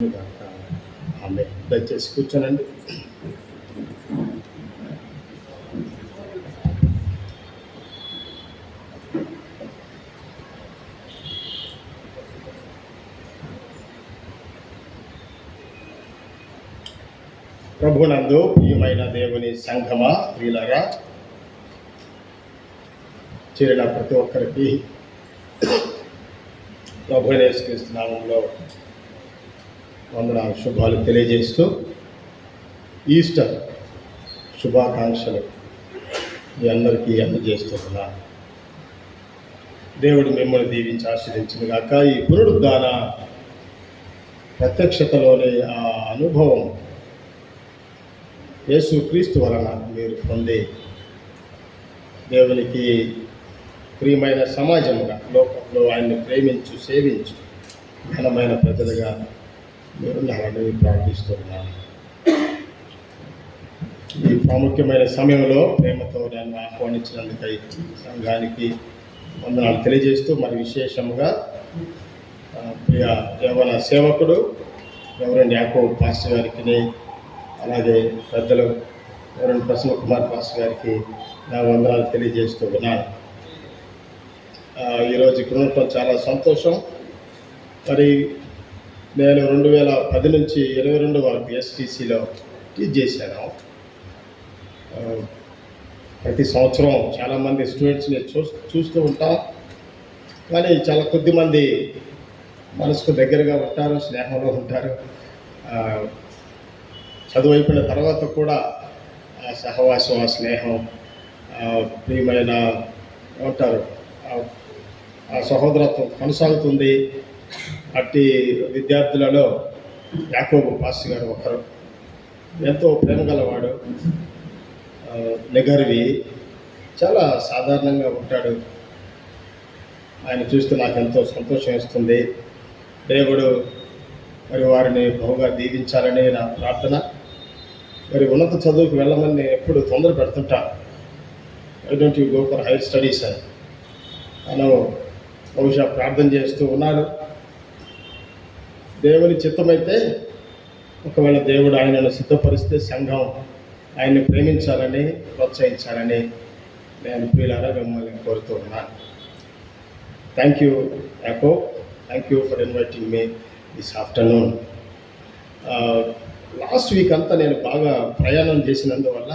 ఆమె దయచేసి కూర్చోనండి. ప్రభునందు ప్రియమైన దేవుని సంఘమా, ప్రియులారా, చేరిన ప్రతి ఒక్కరికి ప్రభువైన యేసుక్రీస్తు నామములో వందనాలు, శుభాలు తెలియజేస్తూ ఈస్టర్ శుభాకాంక్షలు మీ అందరికీ అందజేస్తున్నాను. దేవుడు మిమ్మల్ని దీవించి ఆశీర్వదించిన గాక. ఈ పునరుద్ధాన ప్రత్యక్షతలోని ఆ అనుభవం యేసుక్రీస్తు వలన మీరు పొంది దేవునికి ప్రియమైన సమాజముగా లోకంలో ఆయన్ని ప్రేమించు, సేవించు ఘనమైన ప్రజలుగా మీరున్నారని ప్రార్థిస్తున్నాను. ఈ ప్రాముఖ్యమైన సమయంలో ప్రేమతో నన్ను ఆహ్వానించినందుకై సంఘానికి వందనాలు తెలియజేస్తూ, మరి విశేషముగా ప్రియ యవన సేవకుడు రెవరెండ్ యాకోబ్ పాస్టర్ గారికి, అలాగే పెద్దలు రెవరెండ్ ప్రసన్న కుమార్ పాస్టర్ గారికి నా వందనాలు తెలియజేస్తూ ఉన్నాను. ఈరోజు ఇక్కడ ఉండటం చాలా సంతోషం. మరి నేను 2010 నుంచి 22 వరకు ఎస్టీసీలో టీచ్ చేశాను. ప్రతి సంవత్సరం చాలామంది స్టూడెంట్స్ని చూస్తూ ఉంటాం, కానీ చాలా కొద్దిమంది మనసుకు దగ్గరగా ఉంటారు, స్నేహంలో ఉంటారు. చదువు అయిపోయిన తర్వాత కూడా ఆ సహవాసం, ఆ స్నేహం, ప్రియమైన ఉంటారు, ఆ సహోదరత్వం కొనసాగుతుంది. అట్టి విద్యార్థులలో యాకోబు పాస్టర్ గారు ఒకరు. ఎంతో ప్రేమ గలవాడు, నిగర్వి, చాలా సాధారణంగా ఉంటాడు. ఆయన చూస్తే నాకు ఎంతో సంతోషం ఇస్తుంది. దేవుడు మరి వారిని బహుగా దీవించాలని నా ప్రార్థన. మరి ఉన్నత చదువుకు వెళ్ళమని నేను ఎప్పుడు తొందర పెడుతుంటాను. I don't you go for higher studies అని మనం బహుశా ప్రార్థన చేస్తూ ఉన్నాను. దేవుని చిత్తమైతే ఒకవేళ దేవుడు ఆయనను సిద్ధపరిస్తే సంఘం ఆయన్ని ప్రేమించాలని, ప్రోత్సహించాలని నేను ప్రియులారా మిమ్మల్ని కోరుతూ ఉన్నాను. థ్యాంక్ యూ యాకో, thank you for inviting me this afternoon. Last week అంతా నేను బాగా ప్రయాణం చేసినందువల్ల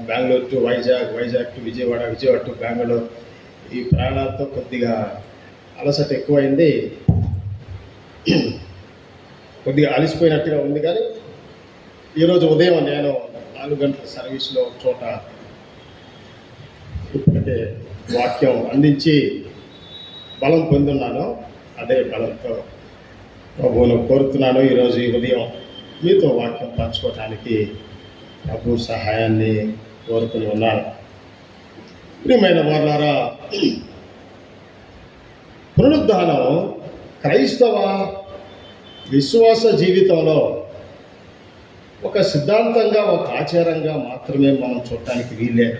Bengaluru to Vizag, Vizag to Vijayawada, Vijayawada to Bengaluru, ఈ ప్రయాణాలతో కొద్దిగా అలసట ఎక్కువైంది. కొద్దిగా అలసిపోయినట్టుగా ఉంది. కానీ ఈరోజు ఉదయం నేను 4 గంటల సర్వీస్లో చోట ఇప్పటికే వాక్యం అందించి బలం పొందున్నాను. అదే బలంతో ప్రభువును కోరుతున్నాను. ఈరోజు ఈ ఉదయం మీతో వాక్యం పంచుకోవటానికి ప్రభు సహాయాన్ని కోరుకుని ఉన్నాను. ప్రియమైన వారులారా, పునరుద్ధానం క్రైస్తవ విశ్వాస జీవితంలో ఒక సిద్ధాంతంగా, ఒక ఆచారంగా మాత్రమే మనం చూడటానికి వీల్లేదు.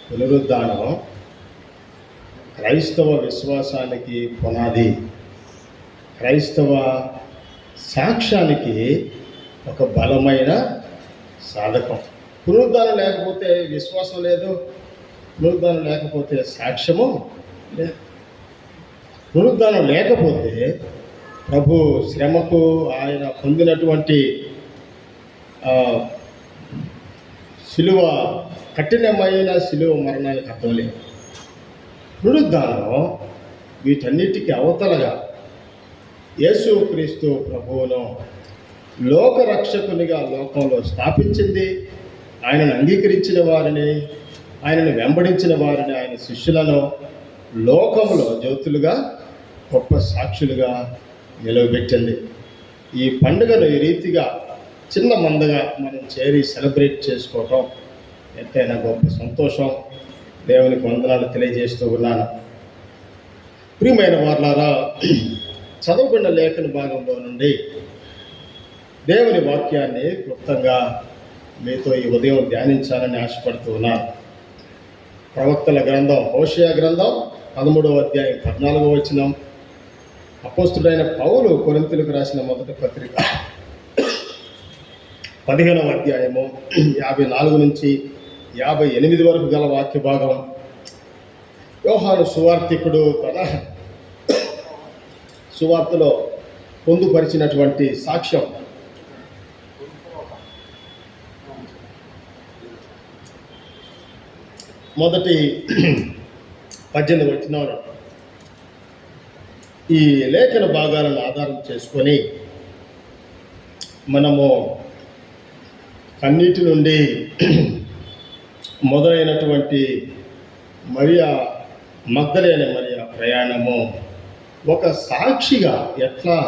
పునరుద్ధానం క్రైస్తవ విశ్వాసానికి పునాది, క్రైస్తవ సాక్ష్యానికి ఒక బలమైన సాధకం. పునరుద్ధానం లేకపోతే విశ్వాసం లేదు, పునరుద్ధానం లేకపోతే సాక్ష్యము లేదు. పునరుద్ధానం లేకపోతే ప్రభు శ్రమకు ఆయన పొందినటువంటి శిలువ, కఠినమైన శిలువ మరణానికి అర్థం లేదు. పునరుద్ధానం వీటన్నిటికీ అవతలగా యేసుక్రీస్తు ప్రభువును లోకరక్షకునిగా లోకంలో స్థాపించింది. ఆయనను అంగీకరించిన వారిని, ఆయనను వెంబడించిన వారిని, ఆయన శిష్యులను లోకంలో జ్యోతులుగా, గొప్ప సాక్షులుగా నిలవబెట్టింది. ఈ పండుగను ఈ రీతిగా చిన్న మందగా మనం చేరి సెలబ్రేట్ చేసుకోవటం ఎంతైనా గొప్ప సంతోషం. దేవునికి వందనాలు తెలియజేస్తూ ఉన్నాను. ప్రియమైన వారులారా, చదవబడిన లేఖన భాగంలో నుండి దేవుని వాక్యాన్ని క్లుప్తంగా మీతో ఈ ఉదయం ధ్యానించాలని ఆశపడుతూ ఉన్నాను. ప్రవక్తల గ్రంథం, హోషేయ గ్రంథం 13వ అధ్యాయం 14వ వచనం, అపోస్తుడైన పౌలు కొరింథీయులకు రాసిన మొదటి పత్రిక 15వ అధ్యాయము 54 నుంచి 58 వరకు గల వాక్య భాగం. యోహాను సువార్తికుడు తన సువార్తలో పొందుపరిచినటువంటి సాక్ష్యం. మొదటి 18 వచనాలు ఈ లేఖన భాగాలను ఆధారం చేసుకొని మనము కన్నీటి నుండి మొదలైనటువంటి మరియా మగ్దలేనే మరియా ప్రయాణము ఒక సాక్షిగా, ఎట్లా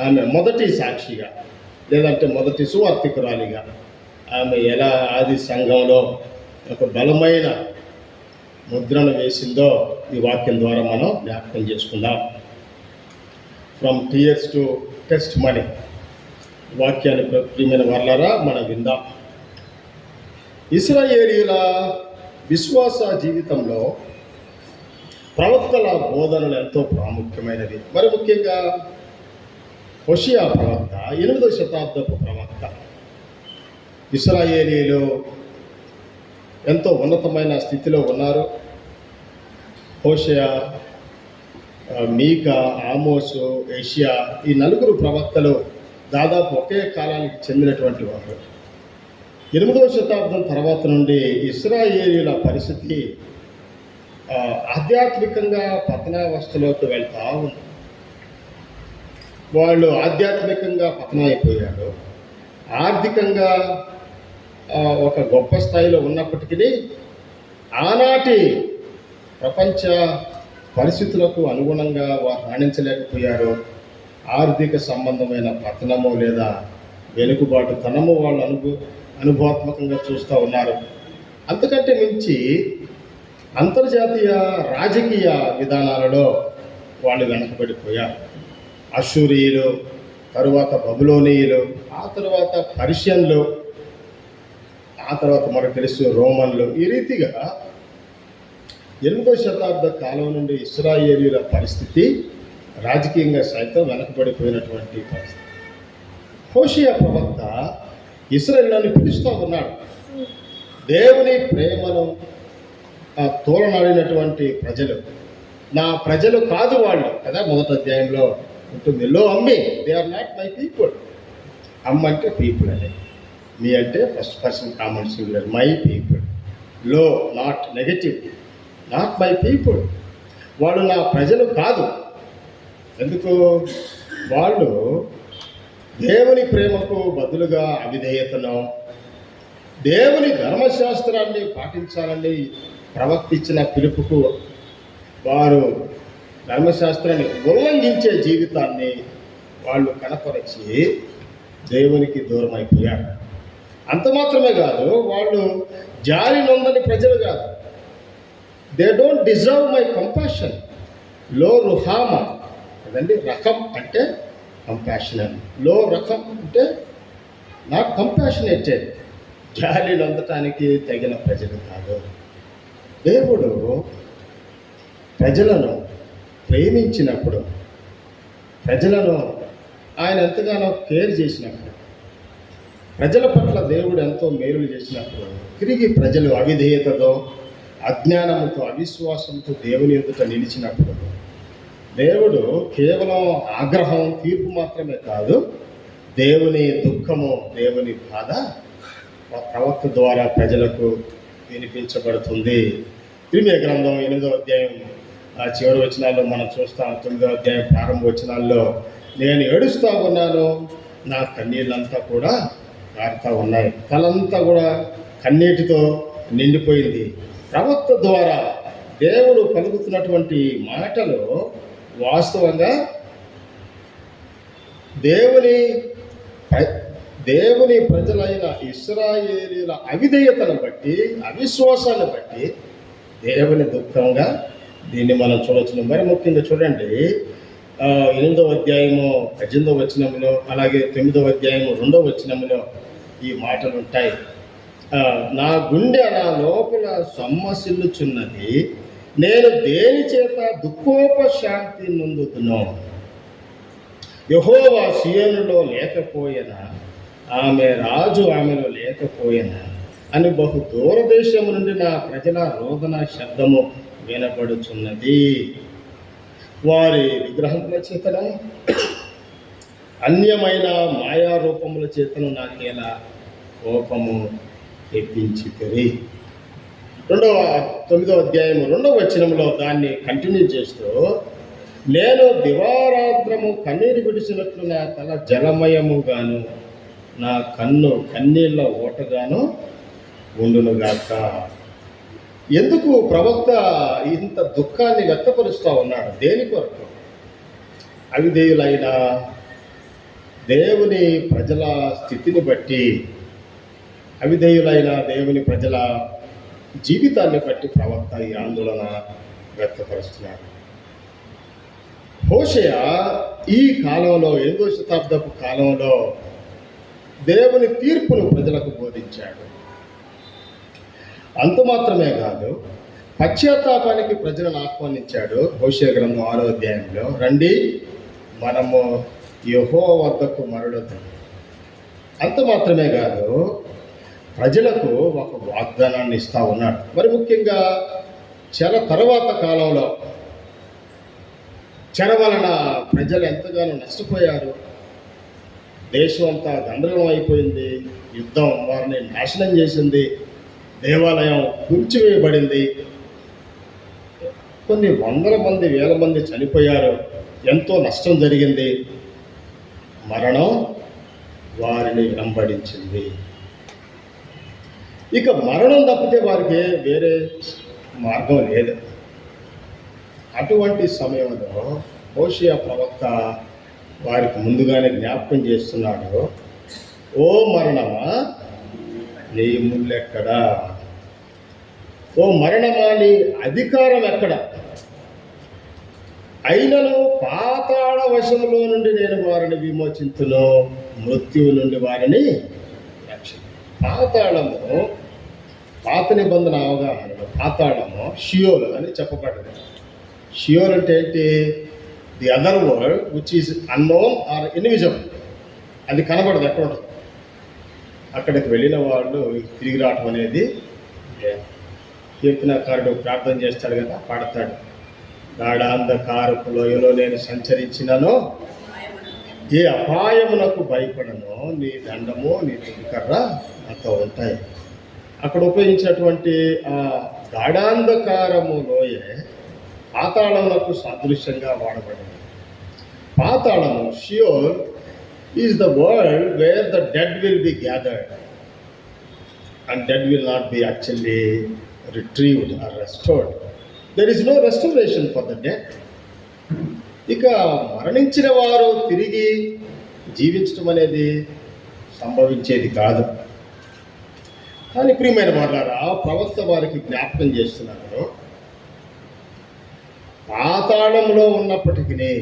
ఆమె మొదటి సాక్షిగా లేదంటే మొదటి సువార్తికురాలిగా ఆమె ఎలా ఆది సంఘంలో ఒక బలమైన ముద్రను వేసిందో ఈ వాక్యం ద్వారా మనం జ్ఞాపకం చేసుకుందాం. From tears to test money వాక్యాన్ని ప్రియమైన వాళ్ళారా మనం విందాం. ఇశ్రాయేలీయుల విశ్వాస జీవితంలో ప్రవక్తల బోధనలు ఎంతో ప్రాముఖ్యమైనవి. మరి ముఖ్యంగా హోషేయ ప్రవక్త 8వ శతాబ్దపు ప్రవక్త. ఇశ్రాయేలీయులు ఎంతో ఉన్నతమైన స్థితిలో ఉన్నారు. హోషేయ, మీకా, ఆమోసు, యెషయా ఈ 4 ప్రవక్తలు దాదాపు ఒకే కాలానికి చెందినటువంటి వారు. 8వ శతాబ్దం తర్వాత నుండి ఇశ్రాయేలీయుల పరిస్థితి ఆధ్యాత్మికంగా పతనావస్థలోకి వెళ్తా ఉంది. వాళ్ళు ఆధ్యాత్మికంగా పతనమైపోయారు. ఆర్థికంగా ఒక గొప్ప స్థాయిలో ఉన్నప్పటికీ ఆనాటి ప్రపంచ పరిస్థితులకు అనుగుణంగా వారు రాణించలేకపోయారు. ఆర్థిక సంబంధమైన పతనము లేదా వెనుకబాటుతనము వాళ్ళు అనుభవాత్మకంగా చూస్తూ ఉన్నారు. అంతకంటే మించి అంతర్జాతీయ రాజకీయ విధానాలలో వాళ్ళు వెనకబడిపోయారు. అషూరియులు, తరువాత బబులోనీయులు, ఆ తర్వాత పర్షియన్లు, ఆ తర్వాత మనకు తెలుసు రోమన్లు. ఈ రీతిగా 8వ శతాబ్ద కాలం నుండి ఇశ్రాయేలీయుల పరిస్థితి రాజకీయంగా సైతం వెనకబడిపోయినటువంటి పరిస్థితి. హోషేయ ప్రవక్త ఇశ్రాయేలుని పిలుస్తూ ఉన్నాడు. దేవుని ప్రేమను తోలనాడినటువంటి ప్రజలు, నా ప్రజలు కాదు వాళ్ళు కదా, మొదటి అధ్యాయంలో ఉంటుంది. Lo Ammi, they are not my people. అమ్మ అంటే పీపుల్ అనే, మీ అంటే first person common singular, my people. Lo not negative, not my people. వాళ్ళు నా ప్రజలు కాదు. ఎందుకు? వాళ్ళు దేవుని ప్రేమకు బదులుగా అవిధేయతను, దేవుని ధర్మశాస్త్రాన్ని పాటించాలని ప్రవక్త ఇచ్చిన పిలుపుకు వారు ధర్మశాస్త్రాన్ని ఉల్లంఘించే జీవితాన్ని వాళ్ళు కనపరిచి దేవునికి దూరం అయిపోయారు. అంత మాత్రమే కాదు, వాళ్ళు జాలి నొందని ప్రజలు కాదు. They don't deserve my compassion. లో రుహామా కదండి, రకం అంటే కంపాషనల్. లో రకం అంటే నాట్ కంపాషనేటెడ్, జాలి నొందటానికి తగిన ప్రజలు కాదు. దేవుడు ప్రజలను ప్రేమించినప్పుడు, ప్రజలను ఆయన ఎంతగానో కేర్ చేసినప్పుడు, ప్రజల పట్ల దేవుడు ఎంతో మేలులు చేసినప్పుడు తిరిగి ప్రజలు అవిధేయతతో, అజ్ఞానంతో, అవిశ్వాసంతో దేవుని ఎదుట నిలిచినప్పుడు దేవుడు కేవలం ఆగ్రహం, తీర్పు మాత్రమే కాదు, దేవుని దుఃఖము, దేవుని బాధ ప్రవక్త ద్వారా ప్రజలకు వినిపించబడుతుంది. ఇర్మీయా గ్రంథం 8వ అధ్యాయం చివరి వచనాల్లో మనం చూస్తాం. 9వ అధ్యాయం ప్రారంభ వచనాల్లో, నేను ఏడుస్తూ ఉన్నాను, నా కన్నీళ్ళంతా కూడా కారుతూ ఉన్నాయి. తలంతా కూడా కన్నీటితో నిండిపోయింది. ప్రవక్త ద్వారా దేవుడు పలుకుతున్నటువంటి మాటలు వాస్తవంగా దేవుని ప్రజలైన ఇశ్రాయేలీయుల అవిధేయతను బట్టి, అవిశ్వాసాన్ని బట్టి దేవుని దుఃఖంగా దీన్ని మనం చూడవచ్చు. మరి ముఖ్యంగా చూడండి, 8వ అధ్యాయము 18వ వచనంలో, అలాగే 9వ అధ్యాయము 2వ వచనంలో ఈ మాటలు ఉంటాయి. నా గుండె నా లోపల సొమ్మసిల్లుచున్నది, నేను దేని చేత దుఃఖోపశాంతి నొందుతును. యెహోవా సీయోనులో లేకపోయినా, ఆమె రాజు ఆమెలో లేకపోయినా అని బహు దూరదేశము నుండి నా ప్రజల రోదన శబ్దము వినపడుచున్నది. వారి విగ్రహముల చేతన అన్యమైన మాయారూపముల చేతను నాకేలా కోపము తెప్పించితిరి. 9వ అధ్యాయము 2వ వచనంలో దాన్ని కంటిన్యూ చేస్తూ, నేను దివారాత్రము కన్నీరు విడిచినట్లు నా తల జలమయముగాను నా కన్ను కన్నీళ్ళ ఓటగాను ఉండునుగాక. ఎందుకు ప్రవక్త ఇంత దుఃఖాన్ని వ్యక్తపరుస్తూ ఉన్నాడు? దేని కొరకు? అవిధేయులైన దేవుని ప్రజల స్థితిని బట్టి, అవిధేయులైన దేవుని ప్రజల జీవితాన్ని బట్టి ప్రవక్త ఈ ఆందోళన వ్యక్తపరుస్తున్నాడు. హోషేయ ఈ కాలంలో 8వ శతాబ్దపు కాలంలో దేవుని తీర్పును ప్రజలకు బోధించాడు. అంత మాత్రమే కాదు, పశ్చాత్తాపానికి ప్రజలను ఆహ్వానించాడు. హోషేయ గ్రంథం 6వ అధ్యాయంలో, రండి మనము యెహోవా వద్దకు మరలుదాం. అంత మాత్రమే కాదు, ప్రజలకు ఒక వాగ్దానాన్ని ఇస్తా ఉన్నాడు. మరి ముఖ్యంగా చెర తర్వాత కాలంలో చెర వలన ప్రజలు ఎంతగానో నష్టపోయారు. దేశం అంతా గందరగోళం అయిపోయింది. యుద్ధం వారిని నాశనం చేసింది. దేవాలయం కూల్చివేయబడింది. కొన్ని వందల మంది, వేల మంది చనిపోయారు. ఎంతో నష్టం జరిగింది. మరణం వారిని వెంబడించింది. ఇక మరణం తప్పితే వారికి వేరే మార్గం లేదు. అటువంటి సమయంలో హోషేయ ప్రవక్త వారికి ముందుగానే జ్ఞాపకం చేస్తున్నాడు, ఓ మరణమా నీ ముళ్ళెక్కడా? ఓ మరణమా నీ అధికారం ఎక్కడ? అయినను పాతాళ వశములో నుండి నేను వారిని విమోచించును, మృత్యువు నుండి వారిని రక్షించు. పాతాళము, పాత నిబంధన అవగాహనలో పాతాళము షియోల్ అని చెప్పబడింది. షియోల్ అంటే ఏంటి? The other world which is unknown or invisible. అది కనబడదు, ఎక్కడ ఉంటుంది. అక్కడికి వెళ్ళిన వాళ్ళు తిరిగి రావటం అనేది కీర్తనకారుడు ప్రార్థన చేస్తాడు కదా, పాడతాడు, గాఢాంధకారపు లోయలో నేను సంచరించినను ఏ అపాయమునకు భయపడను, నీ దండము నీ తుదికర్ర నాతో ఉంటాయి. అక్కడ ఉపయోగించినటువంటి ఆ గాఢాంధకారము లోయే పాతాళమునకు సాదృశ్యంగా వాడబడింది. పాతాళము, Sheol, is the world where the dead will be gathered and dead will not be actually retrieved or restored. There is no restoration for the dead. ఇక మరణించిన వారు తిరిగి జీవించడం అనేది సంభవించేది కాదు. కానీ ప్రియమైన వారులారా, ప్రవక్త వారికి జ్ఞాపకం చేస్తున్నారు, పాతాళంలో ఉన్నప్పటికీ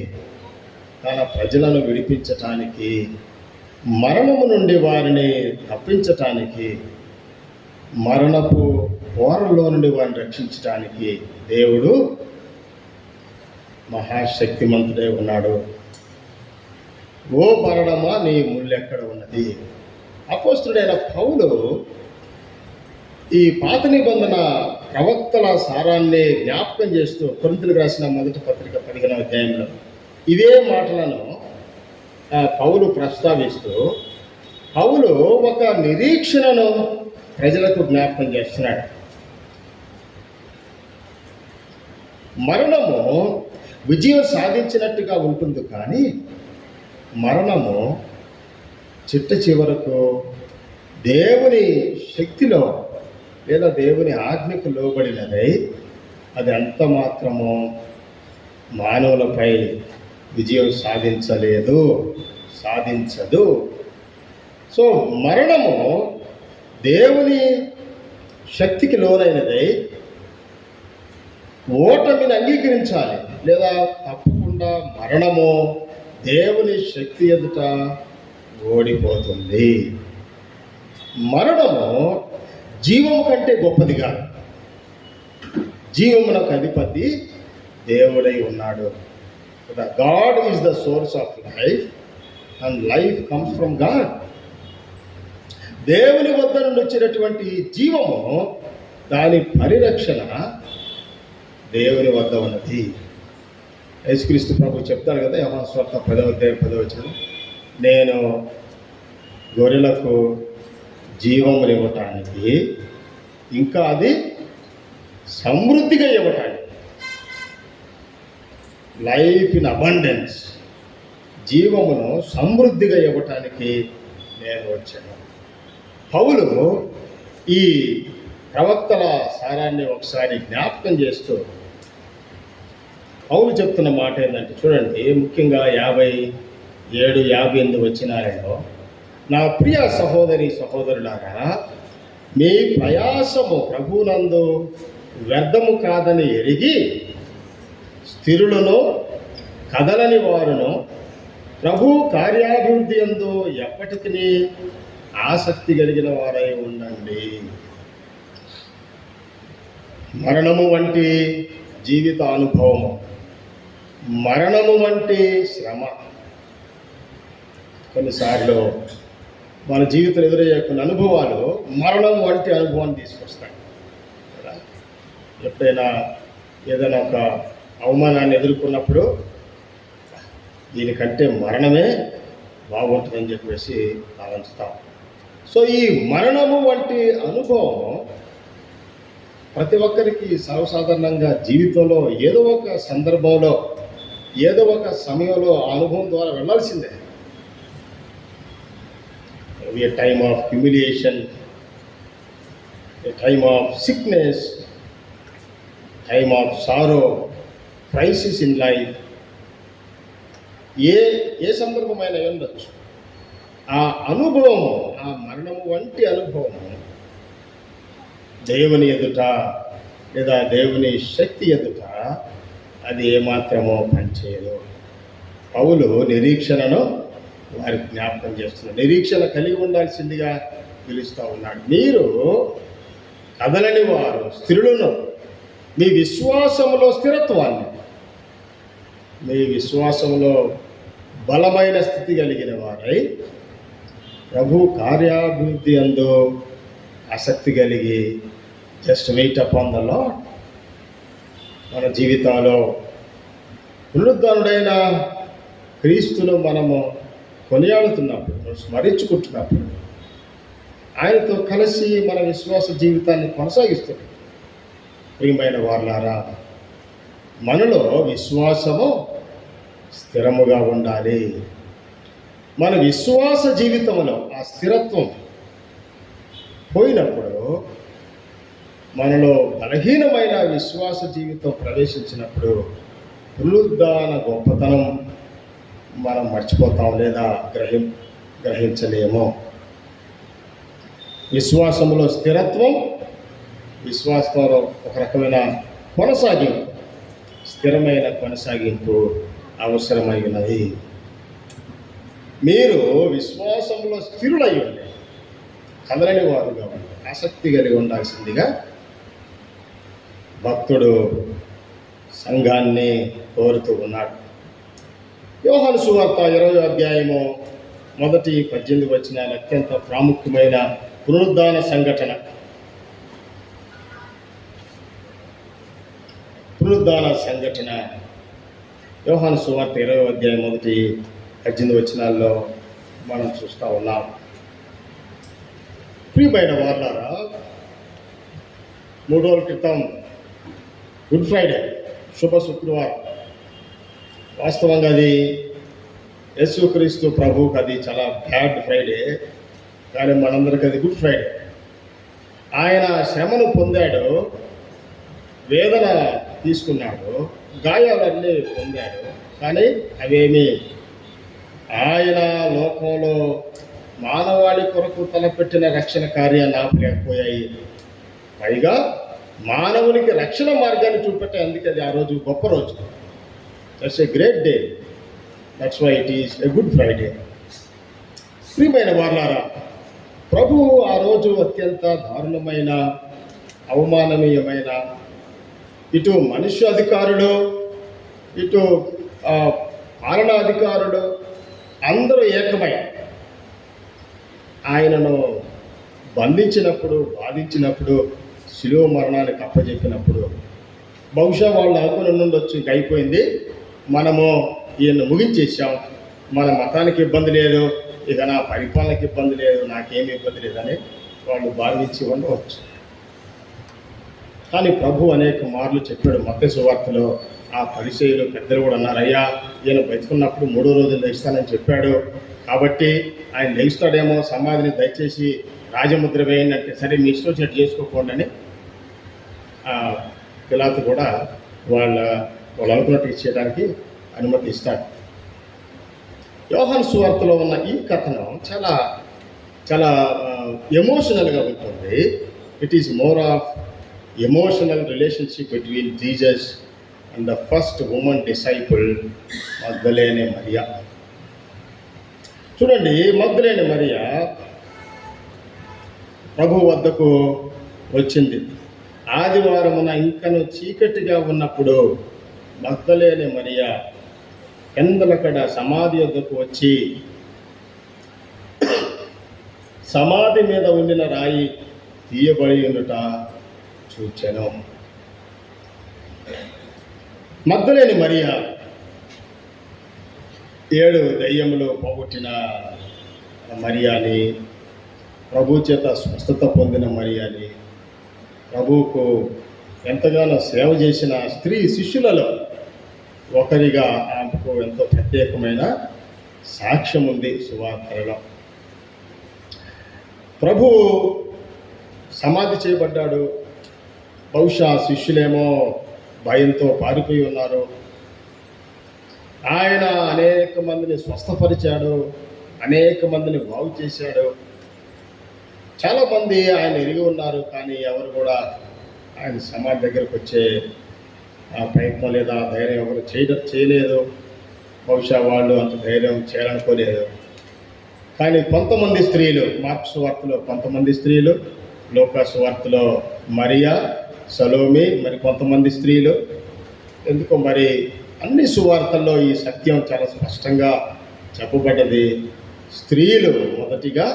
తన ప్రజలను విడిపించటానికి, మరణము నుండి వారిని తప్పించటానికి, మరణపు కోరలో నుండి వారిని రక్షించటానికి దేవుడు మహాశక్తిమంతుడై ఉన్నాడు. ఓ మరణమా నీ ముళ్ళెక్కడ ఉన్నది? అపోస్తుడైన పౌలు ఈ పాత నిబంధన ప్రవక్తల సారాన్ని జ్ఞాపకం చేస్తూ కొరింథీయులకు రాసిన మొదటి పత్రిక 15వ అధ్యాయంలో ఇవే మాటలను పౌలు ప్రస్తావిస్తూ, పౌలు ఒక నిరీక్షణను ప్రజలకు జ్ఞాపకం చేస్తున్నాడు. మరణము విజయం సాధించినట్టుగా ఉంటుంది, కానీ మరణము చిట్ట చివరకు దేవుని శక్తిలో లేదా దేవుని ఆజ్ఞకు లోబడినదై అది అంత మాత్రము మానవులపై విజయం సాధించదు. సో మరణము దేవుని శక్తికి లోనైనదై ఓటమిని అంగీకరించాలి. లేదా తప్పకుండా మరణము దేవుని శక్తి ఎదుట ఓడిపోతుంది. మరణము జీవము కంటే గొప్పది కాదు. జీవమునకు అధిపతి దేవుడై ఉన్నాడు. God is the source of life and life comes from God. దేవుని వద్ద నుండి వచ్చినటువంటి జీవము, దాని పరిరక్షణ దేవుని వద్ద ఉన్నది. యేసుక్రీస్తు ప్రభు చెప్తాడు కదా, యోహాను సువార్త 10వ అధ్యాయం 10వ వచనం, నేను గొర్రెలకు జీవమునివ్వటానికి, ఇంకా అది సమృద్ధిగా ఇవ్వటానికి, లైఫ్ ఇన్ అబండెన్స్, జీవమును సమృద్ధిగా ఇవ్వటానికి నేను వచ్చాను. పౌలు ఈ ప్రవక్తల సారాన్ని ఒకసారి జ్ఞాపకం చేస్తూ పౌలు చెప్తున్న మాట ఏంటంటే చూడండి, ముఖ్యంగా 57, 58 వచనాలలో, నా ప్రియ సహోదరి సహోదరులారా, మీ ప్రయాసము ప్రభువునందు వ్యర్థము కాదని ఎరిగి స్థిరులను కదలని వారును ప్రభు కార్యాభివృద్ధి యందు ఎప్పటికీ ఆసక్తి కలిగిన వారై ఉండండి. మరణము వంటి జీవిత అనుభవము, మరణము వంటి శ్రమ కొన్నిసార్లు మన జీవితంలో ఎదురయ్యే కొన్ని అనుభవాలు మరణం వంటి అనుభవాన్ని తీసుకొస్తాయి కదా. ఎప్పుడైనా ఏదైనా ఒక అవమానాన్ని ఎదుర్కొన్నప్పుడు దీనికంటే మరణమే బాగుంటుందని చెప్పేసి భావిస్తాం. సో ఈ మరణము వంటి అనుభవం ప్రతి ఒక్కరికి సర్వసాధారణంగా జీవితంలో ఏదో ఒక సందర్భంలో, ఏదో ఒక సమయంలో ఆ అనుభవం ద్వారా వెళ్ళాల్సిందే. A time of humiliation, a time of sickness, time of sorrow, crisis in life, ఏ సందర్భమైనా ఉండొచ్చు. ఆ అనుభవము, ఆ మరణము వంటి అనుభవము దేవుని ఎదుట లేదా దేవుని శక్తి ఎదుట అది ఏమాత్రమో పనిచేయదు. పౌలు నిరీక్షణను వారికి జ్ఞాపకం చేస్తున్నాడు. నిరీక్షణ కలిగి ఉండాల్సిందిగా పిలుస్తూ ఉన్నాడు. మీరు కదలని వారు, స్థిరులను, మీ విశ్వాసంలో స్థిరత్వాన్ని, మీ విశ్వాసంలో బలమైన స్థితి కలిగిన వారై ప్రభు కార్యాభివృద్ధి యందు ఆసక్తి కలిగి just wait upon the Lord. మన జీవితంలో పునరుద్ధరుడైన క్రీస్తును మనము కొనియాడుతున్నప్పుడు, స్మరించుకుంటున్నప్పుడు, ఆయనతో కలిసి మన విశ్వాస జీవితాన్ని కొనసాగిస్తున్నాం. ప్రియమైన వారులారా, మనలో విశ్వాసము స్థిరముగా ఉండాలి. మన విశ్వాస జీవితంలో ఆ స్థిరత్వం పోయినప్పుడు, మనలో బలహీనమైన విశ్వాస జీవితం ప్రవేశించినప్పుడు పునరుద్ధాన గొప్పతనం మనం మర్చిపోతాం లేదా గ్రహించలేము. విశ్వాసంలో స్థిరత్వం, విశ్వాసంలో ఒక రకమైన కొనసాగింపు, స్థిరమైన కొనసాగింపు అవసరమైనది. మీరు విశ్వాసంలో స్థిరులై ఉండి కదలని వారుగా ఉండి ఆసక్తి కలిగి ఉండాల్సిందిగా భక్తుడు సంఘాన్ని కోరుతూ ఉన్నాడు. యోహాను సువార్త 20వ అధ్యాయము 1-18 వచనాలు అత్యంత ప్రాముఖ్యమైన పునరుద్ధాన సంఘటన. పునరుద్ధాన సంఘటన యోహాను సువార్త 20వ అధ్యాయం 1-18 వచనాల్లో మనం చూస్తూ ఉన్నాం. ప్రియమైన వారులారా, 3 రోజుల క్రితం గుడ్ ఫ్రైడే, శుభ శుక్రవారం. వాస్తవంగా అది యేసుక్రీస్తు ప్రభువుకి అది చాలా బ్యాడ్ ఫ్రైడే, కానీ మనందరికీ అది గుడ్ ఫ్రైడే. ఆయన శ్రమను పొందాడు, వేదన తీసుకున్నాడు, గాయాలన్నీ పొందాడు, కానీ అవేమి ఆయన లోకంలో మానవాళి కొరకు తలపెట్టిన రక్షణ కార్యాన్ని ఆపలేకపోయాయి. పైగా మానవునికి రక్షణ మార్గాన్ని చూపెట్టే, అందుకే అది ఆ రోజు గొప్ప రోజు. That's a great day, that's why it is a Good Friday. ప్రియమైన వారులారా, ప్రభువు ఆ రోజు అత్యంత దారుణమైన, అవమాననీయమైన, ఇటు మనుష్య అధికారులు, ఇటు పాలనాధికారులు అందరూ ఏకమై ఆయనను బంధించినప్పుడు, బాధించినప్పుడు, శిలువ మరణానికి అప్పచెప్పినప్పుడు బహుశా వాళ్ళు అనుకుని ఉండొచ్చు, ఇంక అయిపోయింది, మనము ఈయన ముగించేసాం, మన మతానికి ఇబ్బంది లేదు, ఇక నా పరిపాలనకి ఇబ్బంది లేదు, నాకేమి ఇబ్బంది లేదని వాళ్ళు భావించి ఉండవచ్చు. కానీ ప్రభు అనేక మార్లు చెప్పాడు. మత్తయి సువార్తలో ఆ పరిసయ్యులు పెద్దలు కూడా అన్నారు, అయ్యా ఈయన బతుకున్నప్పుడు 3వ రోజున లెగుస్తానని చెప్పాడు, కాబట్టి ఆయన లెగుస్తాడేమో, సమాధిని దయచేసి రాజముద్ర వేయండి అంటే, సరే మీ ఇష్టం వచ్చినట్టు చేసుకోకండి అని పిలాతు కూడా వాళ్ళు అనుకున్నట్టు చేయడానికి అనుమతి ఇస్తాడు. యోహాను సువార్తలో ఉన్న ఈ కథనం చాలా చాలా ఎమోషనల్గా ఉంటుంది. It is more of emotional relationship between Jesus and the first women disciple Magdalene Maria. చూడండి, మగ్దలేనే మరియా ప్రభు వద్దకు వచ్చింది. ఆదివారమున ఇంకను చీకటిగా ఉన్నప్పుడు మగ్దలేనే మరియా కిందలకడ సమాధి వద్దకు వచ్చి సమాధి మీద ఉండిన రాయి తీయబడి ఉండుట చూచెను. మగ్దలేని మరియా 7 దయ్యములు పోగొట్టిన మరియాని, ప్రభు చేత స్వస్థత పొందిన మరియాని, ప్రభువుకు ఎంతగానో సేవ చేసిన స్త్రీ శిష్యులలో ఒకరిగా ఆమెకు ఎంతో ప్రత్యేకమైన సాక్ష్యం ఉంది సువార్తలలో. ప్రభు సమాధి చేయబడ్డాడు. బహుశా శిష్యులేమో భయంతో పారిపోయి ఉన్నారు. ఆయన అనేక మందిని స్వస్థపరిచాడు, అనేక మందిని బాగు చేశాడు. చాలామంది ఆయన ఎరిగి ఉన్నారు, కానీ ఎవరు కూడా ఆయన సమాధి దగ్గరకు వచ్చే ప్రయత్నం లేదా ధైర్యం ఎవరు చేయలేదు. బహుశా వాళ్ళు అంత ధైర్యం చేయాలనుకోలేదు. కానీ కొంతమంది స్త్రీలు, మార్కు సువార్తలో కొంతమంది స్త్రీలు, లూకా సువార్తలో మరియా, సలోమి, మరి కొంతమంది స్త్రీలు, ఎందుకో మరి అన్ని సువార్తల్లో ఈ సత్యం చాలా స్పష్టంగా చెప్పబడ్డది. స్త్రీలు మొదటిగా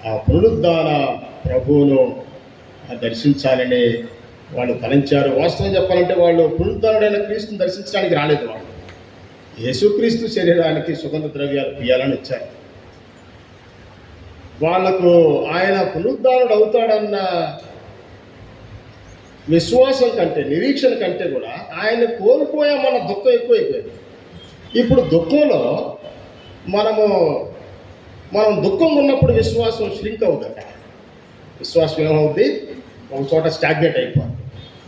ఆ పునరుద్ధాన ప్రభువును దర్శించాలని వాళ్ళు తలంచారు. వాస్తవం చెప్పాలంటే వాళ్ళు పునరుద్ధానుడైన క్రీస్తుని దర్శించడానికి రాలేదు. వాళ్ళు యేసుక్రీస్తు శరీరానికి సుగంధ ద్రవ్యాలు పియాలని వచ్చారు. వాళ్లకు ఆయన పునరుద్ధానుడు అవుతాడన్న విశ్వాసం కంటే, నిరీక్షణ కంటే కూడా ఆయన కోల్పోయామన్న దుఃఖం ఎక్కువైపోయింది. ఇప్పుడు దుఃఖంలో మనం దుఃఖం ఉన్నప్పుడు విశ్వాసం ష్రింక్ అవుతుందట. విశ్వాసం ఏమవుద్ది? ఒక చోట స్టాగ్నేట్ అయిపోతుంది,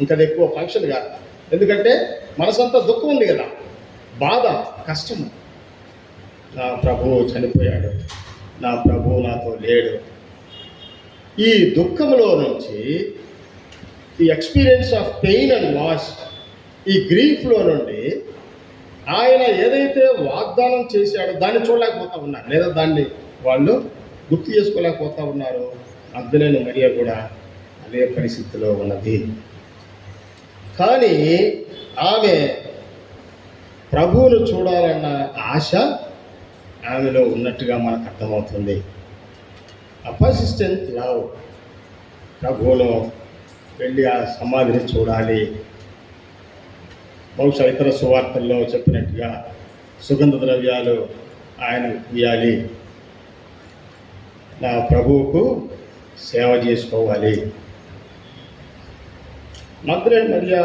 ఇంకా అది ఎక్కువ ఫంక్షన్ కాదు. ఎందుకంటే మనసంతా దుఃఖం ఉంది కదా, బాధ, కష్టము. నా ప్రభువు చనిపోయాడు, నా ప్రభువు నాతో లేడు. ఈ దుఃఖంలో నుంచి, ఈ experience of pain and loss, ఈ గ్రీఫ్లో నుండి ఆయన ఏదైతే వాగ్దానం చేశాడో దాన్ని చూడలేకపోతా ఉన్నారు, లేదా దాన్ని వాళ్ళు గుర్తు చేసుకోలేకపోతా ఉన్నారు. మగ్దలేని మరియా కూడా అదే పరిస్థితిలో ఉన్నది. కానీ ఆమె ప్రభువును చూడాలన్న ఆశ ఆమెలో ఉన్నట్టుగా మనకు అర్థమవుతుంది. పర్సిస్టెంట్ లవ్, ప్రభువును వెళ్ళి ఆ సమాధిని చూడాలి. బహుశా ఇతర సువార్తల్లో చెప్పినట్టుగా సుగంధ ద్రవ్యాలు ఆయన ఇయ్యాలి, నా ప్రభువుకు సేవ చేసుకోవాలి. మగ్దలేని మరియా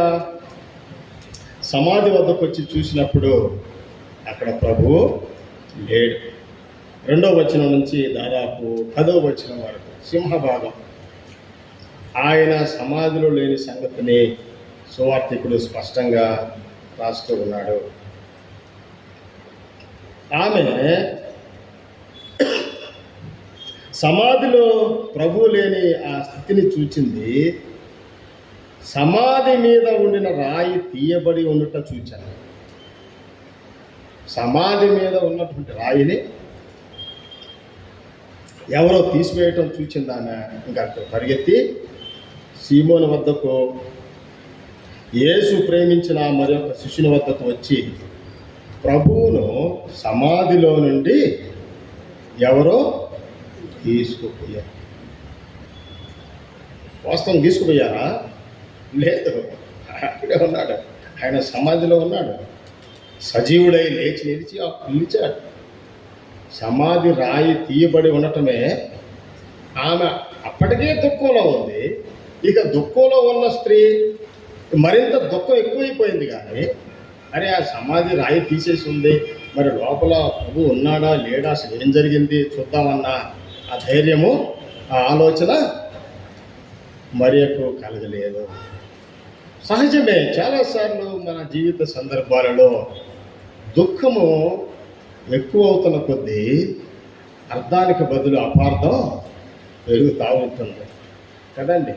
సమాధి వద్దకు వచ్చి చూసినప్పుడు అక్కడ ప్రభువు లేడు. 2వ వచనం నుంచి దాదాపు 10వ వచనం వరకు సింహభాగం ఆయన సమాధిలో లేని సంగతిని సువార్తికుడు స్పష్టంగా రాస్తూ ఉన్నాడు. ఆమె సమాధిలో ప్రభు లేని ఆ స్థితిని చూచింది. సమాధి మీద ఉండిన రాయి తీయబడి ఉన్నట్ట చూచాను. సమాధి మీద ఉన్నటువంటి రాయిని ఎవరో తీసివేయటం చూచింది ఆమె. ఇంకా పరిగెత్తి సీమోను వద్దకు, యేసు ప్రేమించిన మరొక శిష్యుని వద్దకు వచ్చి ప్రభువును సమాధిలో నుండి ఎవరో తీసుకుపోయారు. వాస్తవం తీసుకుపోయారా? లేదు, అక్కడే ఉన్నాడు. ఆయన సమాధిలో ఉన్నాడు. సజీవుడై లేచి నిలిచాడు. సమాధి రాయి తీయబడి ఉండటమే, ఆమె అప్పటికే దుఃఖంలో ఉంది. ఇక దుఃఖంలో ఉన్న స్త్రీ మరింత దుఃఖం ఎక్కువైపోయింది. కానీ అరే, ఆ సమాధి రాయి తీసేసి ఉంది, మరి లోపల ప్రభు ఉన్నాడా లేడా, అసలు ఏం జరిగింది చూద్దామన్నా ఆ ధైర్యము, ఆ ఆలోచన మరియకు కలగలేదు. సహజమే, చాలాసార్లు మన జీవిత సందర్భాలలో దుఃఖము ఎక్కువ అవుతున్న కొద్దీ అర్థానికి బదులు అపార్థం పెరుగుతూ ఉంటుంది కదండి.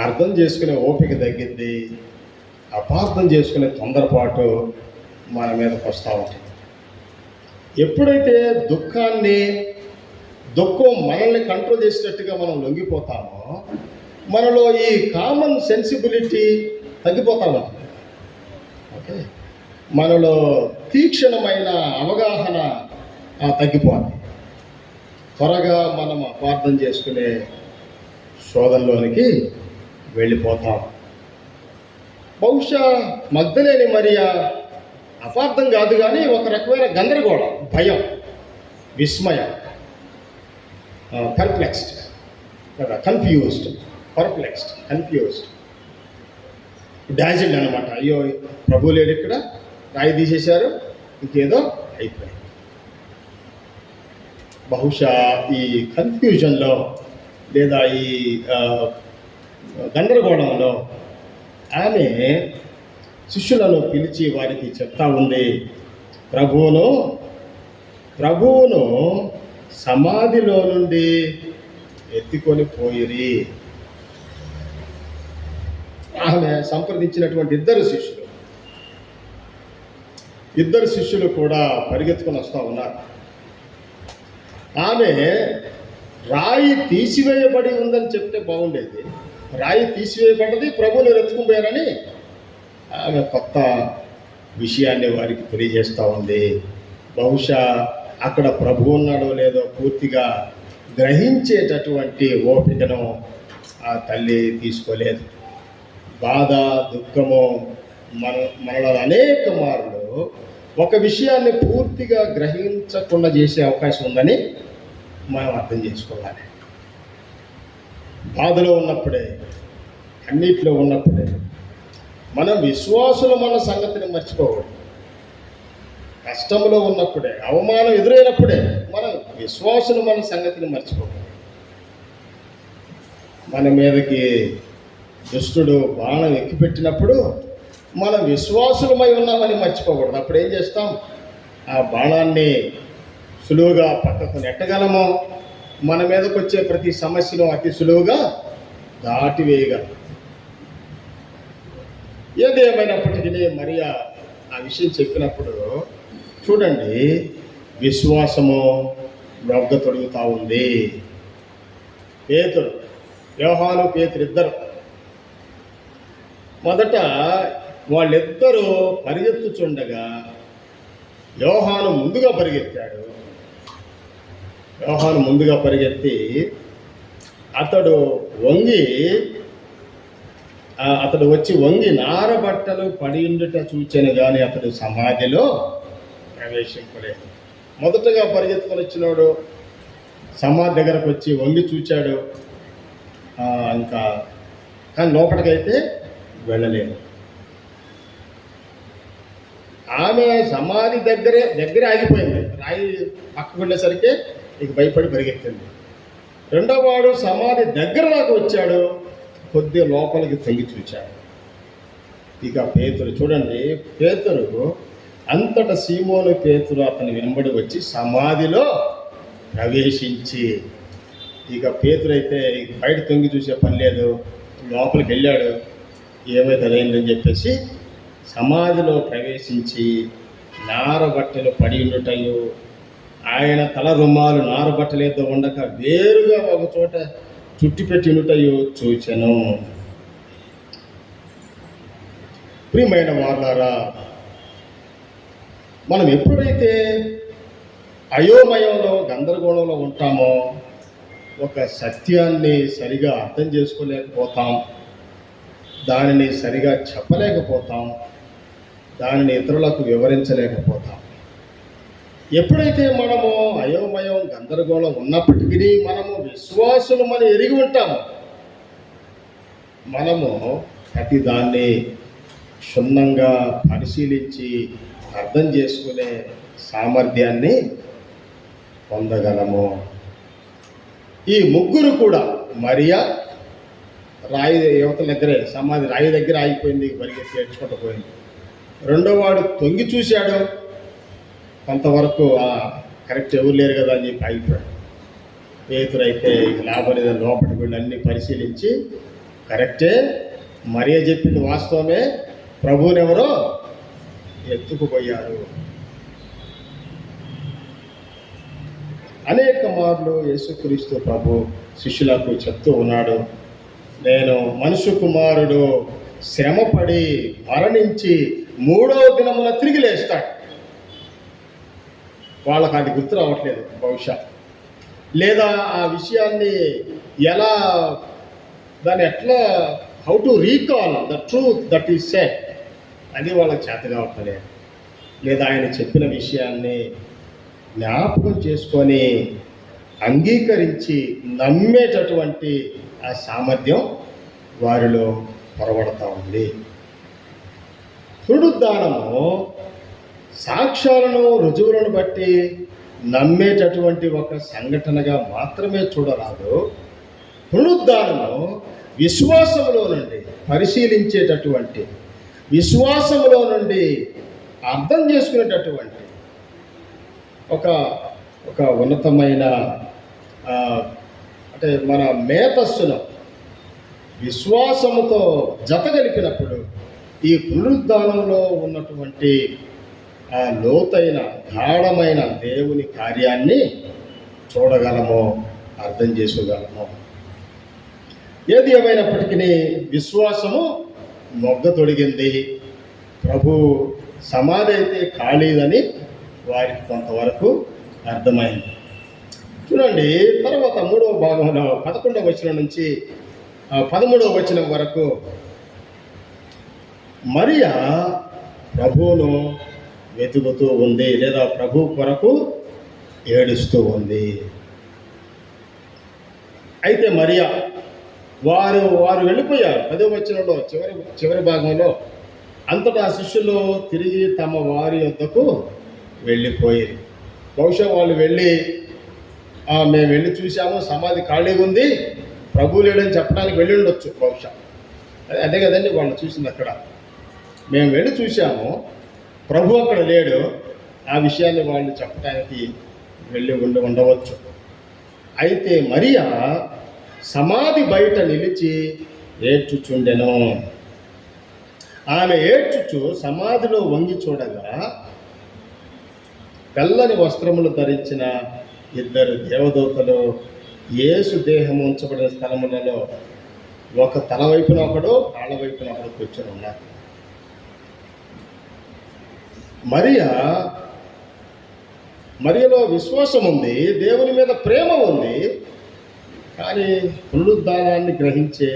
అర్థం చేసుకునే ఓపిక తగ్గిద్ది, అపార్థం చేసుకునే తొందరపాటు మన మీదకి వస్తూ ఉంటుంది. ఎప్పుడైతే దుఃఖం మనల్ని కంట్రోల్ చేసేటట్టుగా మనం లొంగిపోతామో, మనలో ఈ కామన్ సెన్సిబిలిటీ తగ్గిపోతూ ఉంటుంది. ఓకే, మనలో తీక్షణమైన అవగాహన తగ్గిపోతుంది. త్వరగా మనం అపార్థం చేసుకునే శోధనలోనికి వెళ్ళిపోతాం. బహుశా మగ్దలేని మరియ అపార్థం కాదు, కానీ ఒక రకమైన గందరగోళం, భయం, విస్మయం, పర్ప్లెక్స్డ్, కన్ఫ్యూజ్డ్, డాజిల్డ్ అనమాట. అయ్యో, ప్రభు లేడు ఇక్కడ, రాయి తీసేశారు, ఇంకేదో అయిపోయింది. బహుశా ఈ కన్ఫ్యూజన్లో లేదా ఈ గందరగోళంలో ఆమె శిష్యులను పిలిచి వారికి చెప్తా ఉంది, ప్రభువును సమాధిలో నుండి ఎత్తుకొని పోయిరి. ఆమె సంప్రదించినటువంటి ఇద్దరు శిష్యులు కూడా పరిగెత్తుకొని వస్తూ ఉన్నారు. ఆమె రాయి తీసివేయబడి ఉందని చెప్తే బాగుండేది. రాయి తీసివేయబడ్డది, ప్రభువుని ఎత్తుకుపోయారని ఆమె కొత్త విషయాన్ని వారికి తెలియజేస్తూ ఉంది. బహుశా అక్కడ ప్రభు ఉన్నాడో లేదో పూర్తిగా గ్రహించేటటువంటి ఓపికను ఆ తల్లి తీసుకోలేదు. బాధ, దుఃఖము మనలో అనేక మార్లు ఒక విషయాన్ని పూర్తిగా గ్రహించకుండా చేసే అవకాశం ఉందని మనం అర్థం చేసుకోవాలి. బాధలో ఉన్నప్పుడే, అన్నిట్లో ఉన్నప్పుడే మనం విశ్వాసులు మన సంగతిని మర్చిపోకూడదు. కష్టంలో ఉన్నప్పుడే, అవమానం ఎదురైనప్పుడే మనం విశ్వాసులు మన సంగతిని మర్చిపోకూడదు. మన మీదకి దుష్టుడు బాణం ఎక్కిపెట్టినప్పుడు మనం విశ్వాసులమై ఉన్నామని మర్చిపోకూడదు. అప్పుడు ఏం చేస్తాం? ఆ బాణాన్ని సులువుగా పక్కకు నెట్టగలము, మన మీదకి వచ్చే ప్రతి సమస్యను అతి సులువుగా దాటివేయగలం. ఏదేమైనప్పటికీ మరియా ఆ విషయం చెప్పినప్పుడు చూడండి, విశ్వాసము మొగ్గ తొడుగుతూ ఉంది. యోహాను, పేతురు ఇద్దరు మొదట వాళ్ళిద్దరూ పరిగెత్తుచుండగా యోహాను ముందుగా పరిగెత్తి అతడు వచ్చి వంగి నారబట్టలు పడి ఉండుట చూచెను, కానీ అతడు సమాధిలో ప్రవేశింపలేదు. మొదటగా పరిగెత్తుకొని వచ్చినాడు, సమాధి దగ్గరకు వచ్చి వంగి చూచాడు, ఇంకా కానీ లోపలికైతే వెళ్ళలేదు. ఆమె సమాధి దగ్గరే ఆగిపోయింది. రాయి పక్కకు వెళ్ళేసరికి ఇక భయపడి పరిగెత్తింది. రెండో వాడు సమాధి దగ్గర దాకా వచ్చాడు, కొద్దిగా లోపలికి తొంగి చూచాడు. ఇక పేతురు చూడండి, అంతటా సీమోను పేతురు అతని వెంబడి వచ్చి సమాధిలో ప్రవేశించి, ఇక పేతురు అయితే బయట తొంగి చూసే పని లేదు, లోపలికి వెళ్ళాడు. ఏమైతే అయిందని చెప్పేసి సమాధిలో ప్రవేశించి నారబట్టలు పడి ఉండుటయు, ఆయన తల రుమాలు నారబట్టలేదో ఉండక వేరుగా ఒక చోట చుట్టిపెట్టి ఉండుటయు చూచెను. ప్రియమైన వారులారా, మనం ఎప్పుడైతే అయోమయంలో గందరగోళంలో ఉంటామో ఒక సత్యాన్ని సరిగా అర్థం చేసుకోలేకపోతాం, దానిని సరిగా చెప్పలేకపోతాం, దానిని ఇతరులకు వివరించలేకపోతాం. ఎప్పుడైతే మనము అయోమయం గందరగోళం ఉన్నప్పటికీ మనము విశ్వాసులమని ఎరిగి ఉంటాము, మనము ప్రతి దాన్ని క్షుణ్ణంగా పరిశీలించి అర్థం చేసుకునే సామర్థ్యాన్ని పొందగలము. ఈ ముగ్గురు కూడా, మరియా రాయి యువతల దగ్గరే, సమాధి రాయి దగ్గర ఆగిపోయింది, పరిగెత్తి ఏడ్చుకుంటూ పోయింది. రెండోవాడు తొంగి చూశాడు, కొంతవరకు కరెక్ట్ ఎవరు లేరు కదా అని చెప్పి ఆగిపోయాడు. పేతురైతే లాభం లేదని లోపలికి వెళ్ళి అన్ని పరిశీలించి కరెక్టే, మరియా చెప్పింది వాస్తవమే, ప్రభువునెవరో ఎత్తుకుపోయారు. అనేక మార్లు యేసుక్రీస్తు ప్రభు శిష్యులకు చెప్తూ ఉన్నాడు, నేను మనుష్య కుమారుడు శ్రమపడి మరణించి 3వ దినమున తిరిగి లేస్తాడు. వాళ్ళకి అది గుర్తు రావట్లేదు బహుశా, లేదా ఆ విషయాన్ని ఎలా, దాన్ని ఎట్లా, how to recall the truth that is said, అది వాళ్ళకి చేత కావట్లేదు. లేదా ఆయన చెప్పిన విషయాన్ని జ్ఞాపకం చేసుకొని అంగీకరించి నమ్మేటటువంటి ఆ సామర్థ్యం వారిలో పొరబడతా ఉంది. పునరుద్ధానము సాక్ష్యాలను, రుజువులను బట్టి నమ్మేటటువంటి ఒక సంఘటనగా మాత్రమే చూడరాదు. పునరుద్ధానము విశ్వాసములో నుండి పరిశీలించేటటువంటి, విశ్వాసములో నుండి అర్థం చేసుకునేటటువంటి ఒక ఉన్నతమైన అంటే మన మేధస్సును విశ్వాసముతో జతగలిపినప్పుడు ఈ పునరుద్ధానంలో ఉన్నటువంటి ఆ లోతైన గాఢమైన దేవుని కార్యాన్ని చూడగలము, అర్థం చేసుకోగలము. ఏది ఏమైనప్పటికీ విశ్వాసము మొగ్గ తొడిగింది. ప్రభు సమాధి అయితే ఖాళీదని వారికి కొంతవరకు అర్థమైంది. చూడండి, తర్వాత 3వ భాగంలో 11వ వచనం నుంచి 13వ వచనం వరకు మరియా ప్రభువును వెతుకుతూ ఉంది, లేదా ప్రభు కొరకు ఏడుస్తూ ఉంది. అయితే మరియా వారు వెళ్ళిపోయారు. 10వ వచనంలో చివరి భాగంలో, అంతటా శిష్యులు తిరిగి తమ వారి వద్దకు వెళ్ళిపోయి, బహుశా వాళ్ళు వెళ్ళి మేము వెళ్ళి చూసాము, సమాధి ఖాళీగా ఉంది, ప్రభు లేడని చెప్పడానికి వెళ్ళి ఉండొచ్చు బహుశా. అదే కదండి వాళ్ళు చూసింది. అక్కడ మేము వెళ్ళి చూసాము, ప్రభు అక్కడ లేడు, ఆ విషయాన్ని వాళ్ళు చెప్పడానికి వెళ్ళి ఉండవచ్చు. అయితే మరియా సమాధి బయట నిలిచి ఏడ్చుచుండెను. ఆమె ఏడ్చుచు సమాధిలో వంగి చూడగా తెల్లని వస్త్రములు ధరించిన 2 దేవదూతలు యేసు దేహం ఉంచబడిన స్థలములలో ఒక తల వైపున ఒకడు, కాళ్ళ వైపున ఒకడు కూర్చొని ఉన్నారు. మరియలో విశ్వాసం ఉంది, దేవుని మీద ప్రేమ ఉంది, కానీ పునరుద్ధానాన్ని గ్రహించే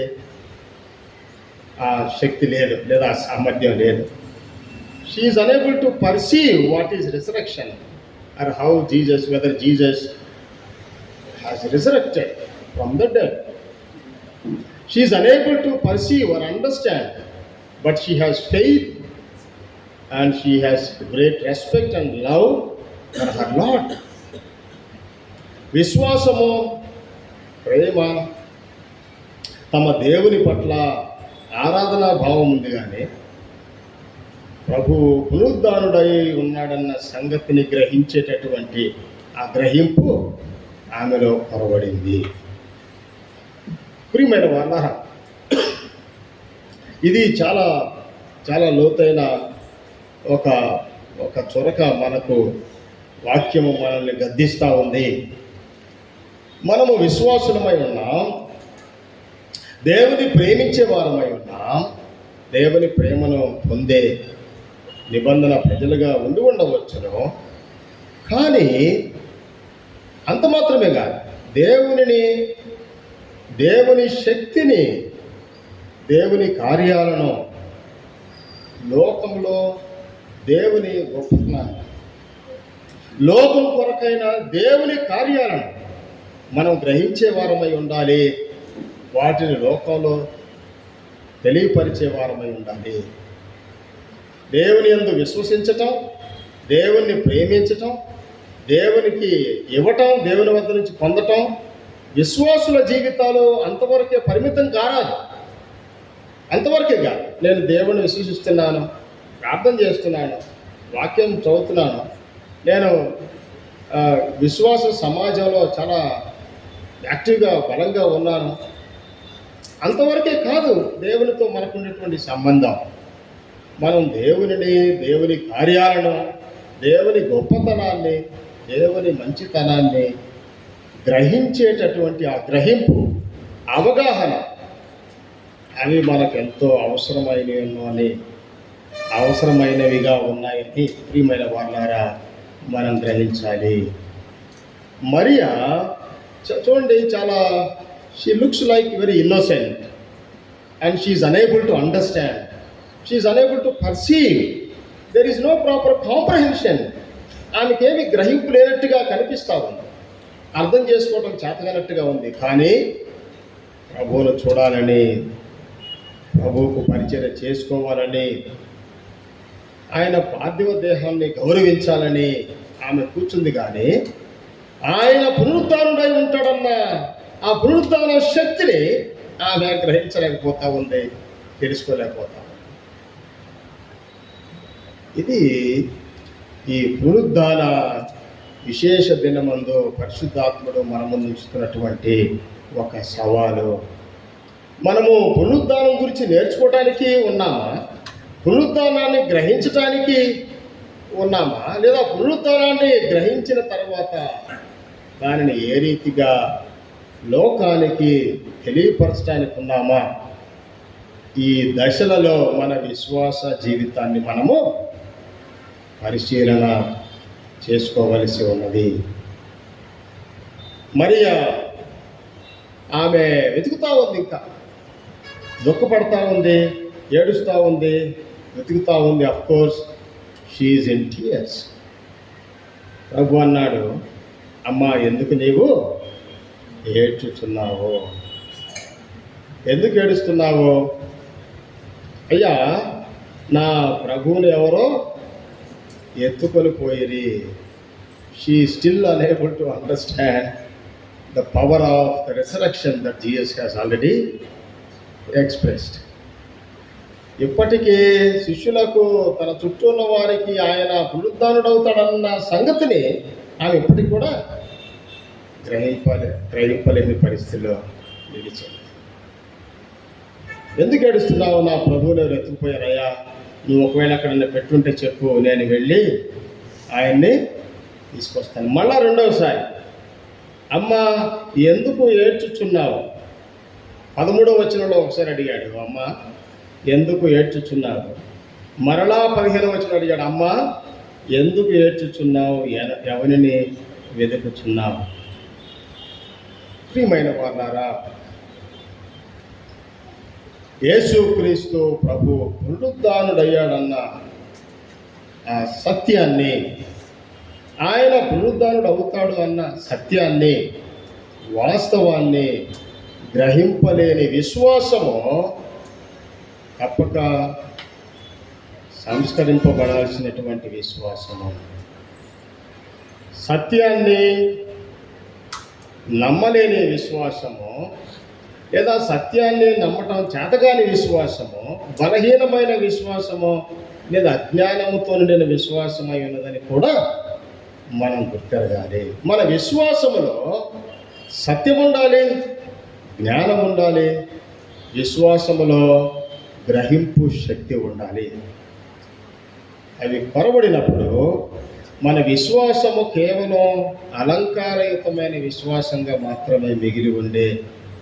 ఆ శక్తి లేదు, లేదా ఆ సామర్థ్యం లేదు. She is unable to perceive what is resurrection, or how whether Jesus has resurrected from the dead. She is unable to perceive or understand, but she has faith and she has great respect and love for her Lord. విశ్వాసము, ప్రేమ, తమ దేవుని పట్ల ఆరాధనా భావం ఉంది, కానీ ప్రభు పునరుద్ధానుడై ఉన్నాడన్న సంగతిని గ్రహించేటటువంటి ఆ గ్రహింపు ఆమెలో పొరబడింది. ప్రియమైన వాళ్ళారా, ఇది చాలా చాలా లోతైన ఒక చొరక మనకు వాక్యము మనల్ని గద్దిస్తూ ఉంది. మనము విశ్వాసులమై ఉన్నాం, దేవుని ప్రేమించే వారమై ఉన్నాం, దేవుని ప్రేమను పొందే నిబంధన ప్రజలుగా ఉండి ఉండవచ్చును. కానీ అంత మాత్రమే కాదు, దేవుని శక్తిని, దేవుని కార్యాలను, లోకంలో దేవుని గొప్పతనాన్ని, లోకం కొరకైన దేవుని కార్యాలను మనం గ్రహించే వారమై ఉండాలి. వాటిని లోకంలో తెలియపరిచే వారమై ఉండాలి. దేవుని యందు విశ్వసించటం, దేవుణ్ణి ప్రేమించటం, దేవునికి ఇవ్వటం, దేవుని వద్ద నుంచి పొందటం, విశ్వాసుల జీవితాలు అంతవరకే పరిమితం కారాదు. అంతవరకే కాదు. నేను దేవుణ్ణి విశ్వసిస్తున్నాను, ప్రార్థన చేస్తున్నాను, వాక్యం చదువుతున్నాను, నేను విశ్వాస సమాజంలో చాలా యాక్టివ్గా బలంగా ఉన్నాను, అంతవరకే కాదు దేవునితో మనకున్నటువంటి సంబంధం. మనం దేవుని కార్యాలను, దేవుని గొప్పతనాన్ని, దేవుని మంచితనాన్ని గ్రహించేటటువంటి ఆ గ్రహింపు, అవగాహన, అవి మనకు ఎంతో అవసరమైనవిగా ఉన్నాయని ప్రియమైన వాళ్ళారా మనం గ్రహించాలి. మరియా చూడండి, చాలా she looks like very innocent and she is unable to understand, she is unable to perceive, there is no proper comprehension. ఆమెకేమి గ్రహింపు లేనట్టుగా కనిపిస్తూ ఉంది, అర్థం చేసుకోవడం చేతగానట్టుగా ఉంది. కానీ ప్రభువును చూడాలని, ప్రభువుకు పరిచయం చేసుకోవాలని, ఆయన పార్థివ దేహాన్ని గౌరవించాలని ఆమె కూర్చుంది. కానీ ఆయన పునరుద్ధానుడై ఉంటాడన్న ఆ పునరుద్ధాన శక్తిని ఆమె గ్రహించలేకపోతా ఉంది, తెలుసుకోలేకపోతా ఉంది. ఇది ఈ పునరుద్ధాన విశేష దినమందు పరిశుద్ధాత్ముడు మన ముందు ఉంచుతున్నటువంటి ఒక సవాలు. మనము పునరుద్ధానం గురించి నేర్చుకోవడానికి ఉన్నామా, పునరుద్ధానాన్ని గ్రహించటానికి ఉన్నామా, లేదా పునరుద్ధానాన్ని గ్రహించిన తర్వాత దానిని ఏ రీతిగా లోకానికి తెలియపరచడానికి ఉన్నామా? ఈ దశలలో మన విశ్వాస జీవితాన్ని మనము పరిశీలన చేసుకోవలసి ఉన్నది. మరియా ఆమె వెతుకుతూ ఉంది, ఇంకా దుఃఖపడతా ఉంది, ఏడుస్తూ ఉంది, వెతుకుతూ ఉంది. Of course she is in tears. ప్రభు అన్నాడు, అమ్మా ఎందుకు నీవు ఏడ్చుచున్నావు, ఎందుకు ఏడుస్తున్నావు? అయ్యా నా ప్రభువుని ఎవరో ఎత్తుకొని పోయిరి. She still unable to understand the power of the resurrection that Jesus has already expressed. ఇప్పటికీ శిష్యులకు, తన చుట్టూ ఉన్న వారికి ఆయన పునరుద్ధానుడవుతాడన్న సంగతిని ఆమె ఇప్పటికి కూడా గ్రహింపలేని పరిస్థితిలో నిలిచింది. ఎందుకు ఏడుస్తున్నావు? నా ప్రభువుని ఎవరు ఎత్తుకుపోయారయ్యా, నువ్వు ఒకవేళ అక్కడ పెట్టుంటే చెప్పు, నేను వెళ్ళి ఆయన్ని తీసుకొస్తాను. మళ్ళా రెండవసారి, అమ్మ ఎందుకు ఏడ్చుచున్నావు? 13వ వచనంలో ఒకసారి అడిగాడు, అమ్మ ఎందుకు ఏడ్చుచున్నావు? మరలా 15వ వచనం అడిగాడు, అమ్మ ఎందుకు ఏడ్చుచున్నావు, ఎవరిని వెతుకుచున్నావు? ప్రియమైన వాళ్ళారా, యేసుక్రీస్తు ప్రభు పునరుద్ధానుడయ్యాడన్న ఆ సత్యాన్ని, ఆయన పునరుద్ధానుడు అవుతాడు అన్న సత్యాన్ని, వాస్తవాన్ని గ్రహింపలేని విశ్వాసము తప్పక సంస్కరింపబడాల్సినటువంటి విశ్వాసము. సత్యాన్ని నమ్మలేని విశ్వాసము, లేదా సత్యాన్ని నమ్మటం చేతగాని విశ్వాసము, బలహీనమైన విశ్వాసము, లేదా అజ్ఞానముతో నిండిన విశ్వాసమై ఉన్నదని కూడా మనం గుర్తెరగాలి. మన విశ్వాసములో సత్యం ఉండాలి, జ్ఞానం ఉండాలి, విశ్వాసములో గ్రహింపు శక్తి ఉండాలి. అవి కొరబడినప్పుడు మన విశ్వాసము కేవలం అలంకారయుతమైన విశ్వాసంగా మాత్రమే మిగిలి ఉండే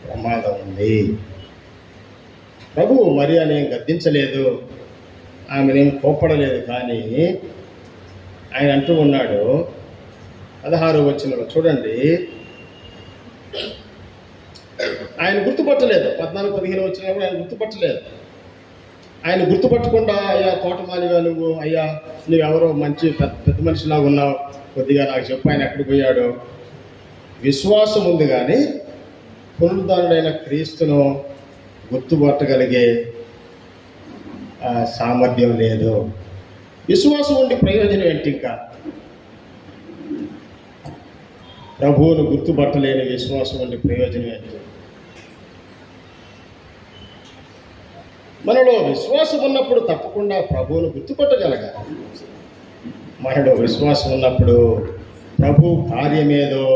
ప్రమాదం ఉంది. ప్రభువు మరియాని గద్దించలేదు, ఆమెనేం కోప్పడలేదు. కానీ ఆయన అంటూ ఉన్నాడు 16వ వచనంలో చూడండి, ఆయన గుర్తుపట్టలేదు. 14, 15 వచ్చినప్పుడు ఆయన గుర్తుపట్టలేదు. ఆయన గుర్తుపట్టకుండా, అయ్యా తోటమాలిగా నువ్వు, అయ్యా నువ్వెవరో మంచి పెద్ద మనిషిలాగా ఉన్నావు, కొద్దిగా నాకు చెప్పు ఆయన ఎక్కడికి పోయాడు. విశ్వాసం ఉంది కానీ పునరుద్ధానుడైన క్రీస్తును గుర్తుపట్టగలిగే సామర్థ్యం లేదు. విశ్వాసం ఉండి ప్రయోజనం ఏంటి? ఇంకా ప్రభువును గుర్తుపట్టలేని విశ్వాసం ఉండి ప్రయోజనం ఏంటి? మనలో విశ్వాసం ఉన్నప్పుడు తప్పకుండా ప్రభువును గుర్తుపట్టగలగాలి. మనలో విశ్వాసం ఉన్నప్పుడు ప్రభు కార్యమేదో,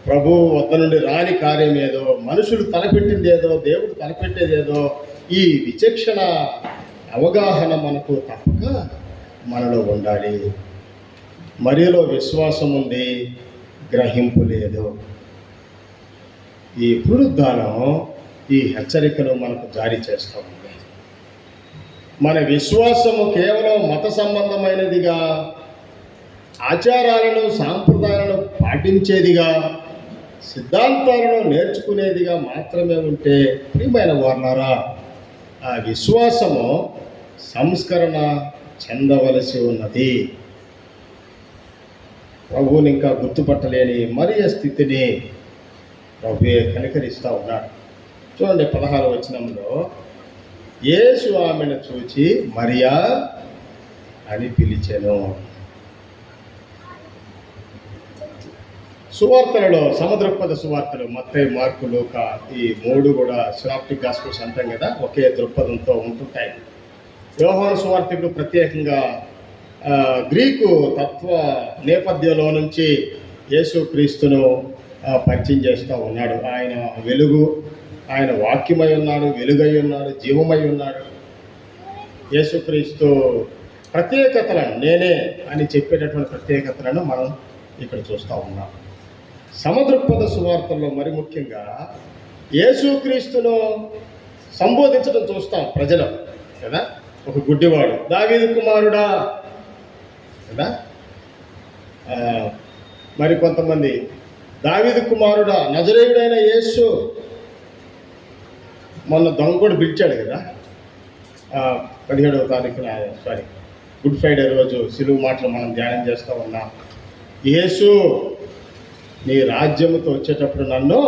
ప్రభు వద్ద నుండి రాని కార్యమేదో, మనుషులు తలపెట్టిందేదో, దేవుడు తలపెట్టేదేదో, ఈ విచక్షణ అవగాహన మనకు తప్పక మనలో ఉండాలి. మరియలో విశ్వాసం ఉంది, గ్రహింపు లేదు. ఈ పునరుద్ధానం ఈ హెచ్చరికను మనకు జారీ చేస్తూ ఉంది. మన విశ్వాసము కేవలం మత సంబంధమైనదిగా, ఆచారాలను సాంప్రదాయాలను పాటించేదిగా, సిద్ధాంతాలను నేర్చుకునేదిగా మాత్రమే ఉంటే, ప్రియమైన వారలారా, ఆ విశ్వాసము సంస్కరణ చెందవలసి ఉన్నది. ప్రభువుని ఇంకా గుర్తుపట్టలేని మరియ స్థితిని ప్రభువే కనికరిస్తూ ఉన్నాడు. చూడండి 16వ వచనంలో, యేసు ఆమెను చూచి మరియా అని పిలిచెను. సువార్తలలో సమదృక్పథ సువార్తలు మత్తయి, మార్కు, లూకా, ఈ 3 కూడా సినాప్టిక్ గాస్పెల్స్ అంటాం కదా, ఒకే దృక్పథంతో ఉంటుంటాయి. యోహాను సువార్తికుడు ప్రత్యేకంగా గ్రీకు తత్వ నేపథ్యంలో నుంచి యేసుక్రీస్తును పరిచయం చేస్తూ ఉన్నాడు. ఆయన వెలుగు, ఆయన వాక్యమై ఉన్నాడు, వెలుగై ఉన్నాడు, జీవమై ఉన్నాడు. యేసుక్రీస్తు ప్రత్యేకతలను, నేనే అని చెప్పేటటువంటి ప్రత్యేకతలను మనం ఇక్కడ చూస్తూ ఉన్నాం. సమదృక్పథ సువార్తల్లో మరి ముఖ్యంగా యేసుక్రీస్తును సంబోధించడం చూస్తాం ప్రజలు కదా. ఒక గుడ్డివాడు, దావీదు కుమారుడా కదా. మరి కొంతమంది, దావీదు కుమారుడా, నజరేయుడైన యేసు. మొన్న దొంగ కూడా పిలిచాడు కదా, 17వ తారీఖున, గుడ్ ఫ్రైడే రోజు సిలువు మాటలు మనం ధ్యానం చేస్తూ ఉన్నాం. యేసు, నీ రాజ్యముతో వచ్చేటప్పుడు నన్ను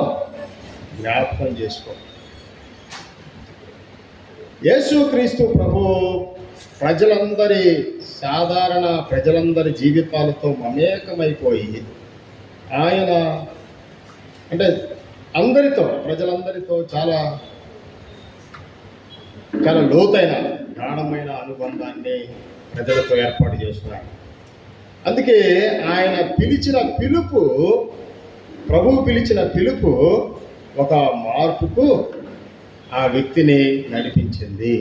జ్ఞాపకం చేసుకో. యేసుక్రీస్తు ప్రభు సాధారణ ప్రజలందరి జీవితాలతో మమేకమైపోయి, ఆయన అంటే ప్రజలందరితో చాలా చాలా లోతైన గాఢమైన అనుబంధాన్ని ప్రజలతో ఏర్పాటు చేస్తున్నారు. అందుకే ఆయన ప్రభువు పిలిచిన పిలుపు ఒక మార్పుకు ఆ వ్యక్తిని నడిపించింది.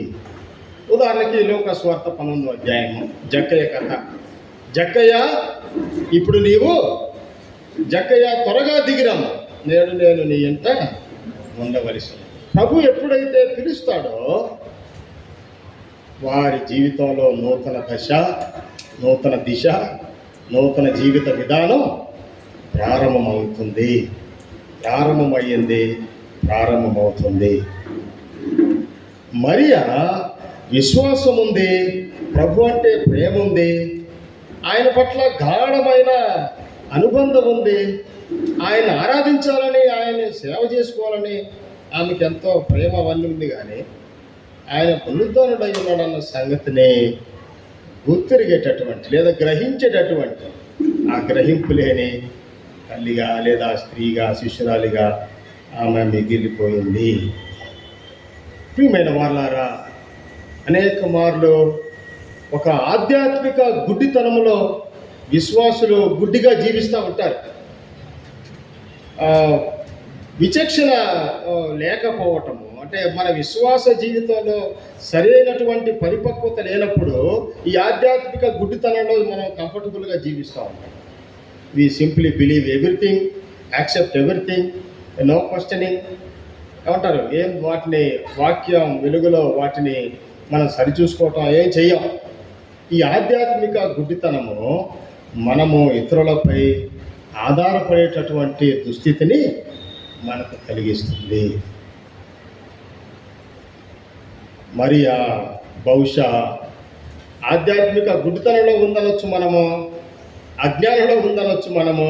ఉదాహరణకి లూకా సువార్త 19వ అధ్యాయము, జక్కయ్య కథ. జక్కయ్య, ఇప్పుడు నీవు త్వరగా దిగిరమ్మ, నేను నీ ఇంట ఉండవలసి. ప్రభు ఎప్పుడైతే పిలుస్తాడో వారి జీవితంలో నూతన దశ, నూతన దిశ, నూతన జీవిత విధానం ప్రారంభమవుతుంది. మరియా విశ్వాసం ఉంది, ప్రభు అంటే ప్రేమ ఉంది, ఆయన పట్ల గాఢమైన అనుబంధం ఉంది, ఆయన ఆరాధించాలని, ఆయన్ని సేవ చేసుకోవాలని ఆమెకి ఎంతో ప్రేమ అవన్నీ ఉంది. కానీ ఆయన పునరుద్ధానుడై ఉన్నాడన్న సంగతిని గుర్తిరిగేటటువంటి లేదా గ్రహించేటటువంటి ఆ గ్రహింపు లేని తల్లిగా లేదా స్త్రీగా, శిష్యురాలిగా ఆమె మిగిలిపోయింది. ప్రియమైన వారలారా, అనేక మార్లు ఒక ఆధ్యాత్మిక గుడ్డితనంలో విశ్వాసులు గుడ్డిగా జీవిస్తూ ఉంటారు. విచక్షణ లేకపోవటము, అంటే మన విశ్వాస జీవితంలో సరైనటువంటి పరిపక్వత లేనప్పుడు ఈ ఆధ్యాత్మిక గుడ్డితనంలో మనం కంఫర్టబుల్గా జీవిస్తూ ఉంటాం. We simply believe everything, accept everything, no questioning. ఏమంటారు, వాటిని వాక్యం వెలుగులో వాటిని మనం సరిచూసుకోవటం ఏం చెయ్యం. ఈ ఆధ్యాత్మిక గుడ్డితనము మనము ఇతరులపై ఆధారపడేటటువంటి దుస్థితిని మనకు కలిగిస్తుంది. మరియా బహుశా ఆధ్యాత్మిక గుడ్డితనంలో ఉందనొచ్చు మనము, అజ్ఞానంలో ఉందనొచ్చు మనము.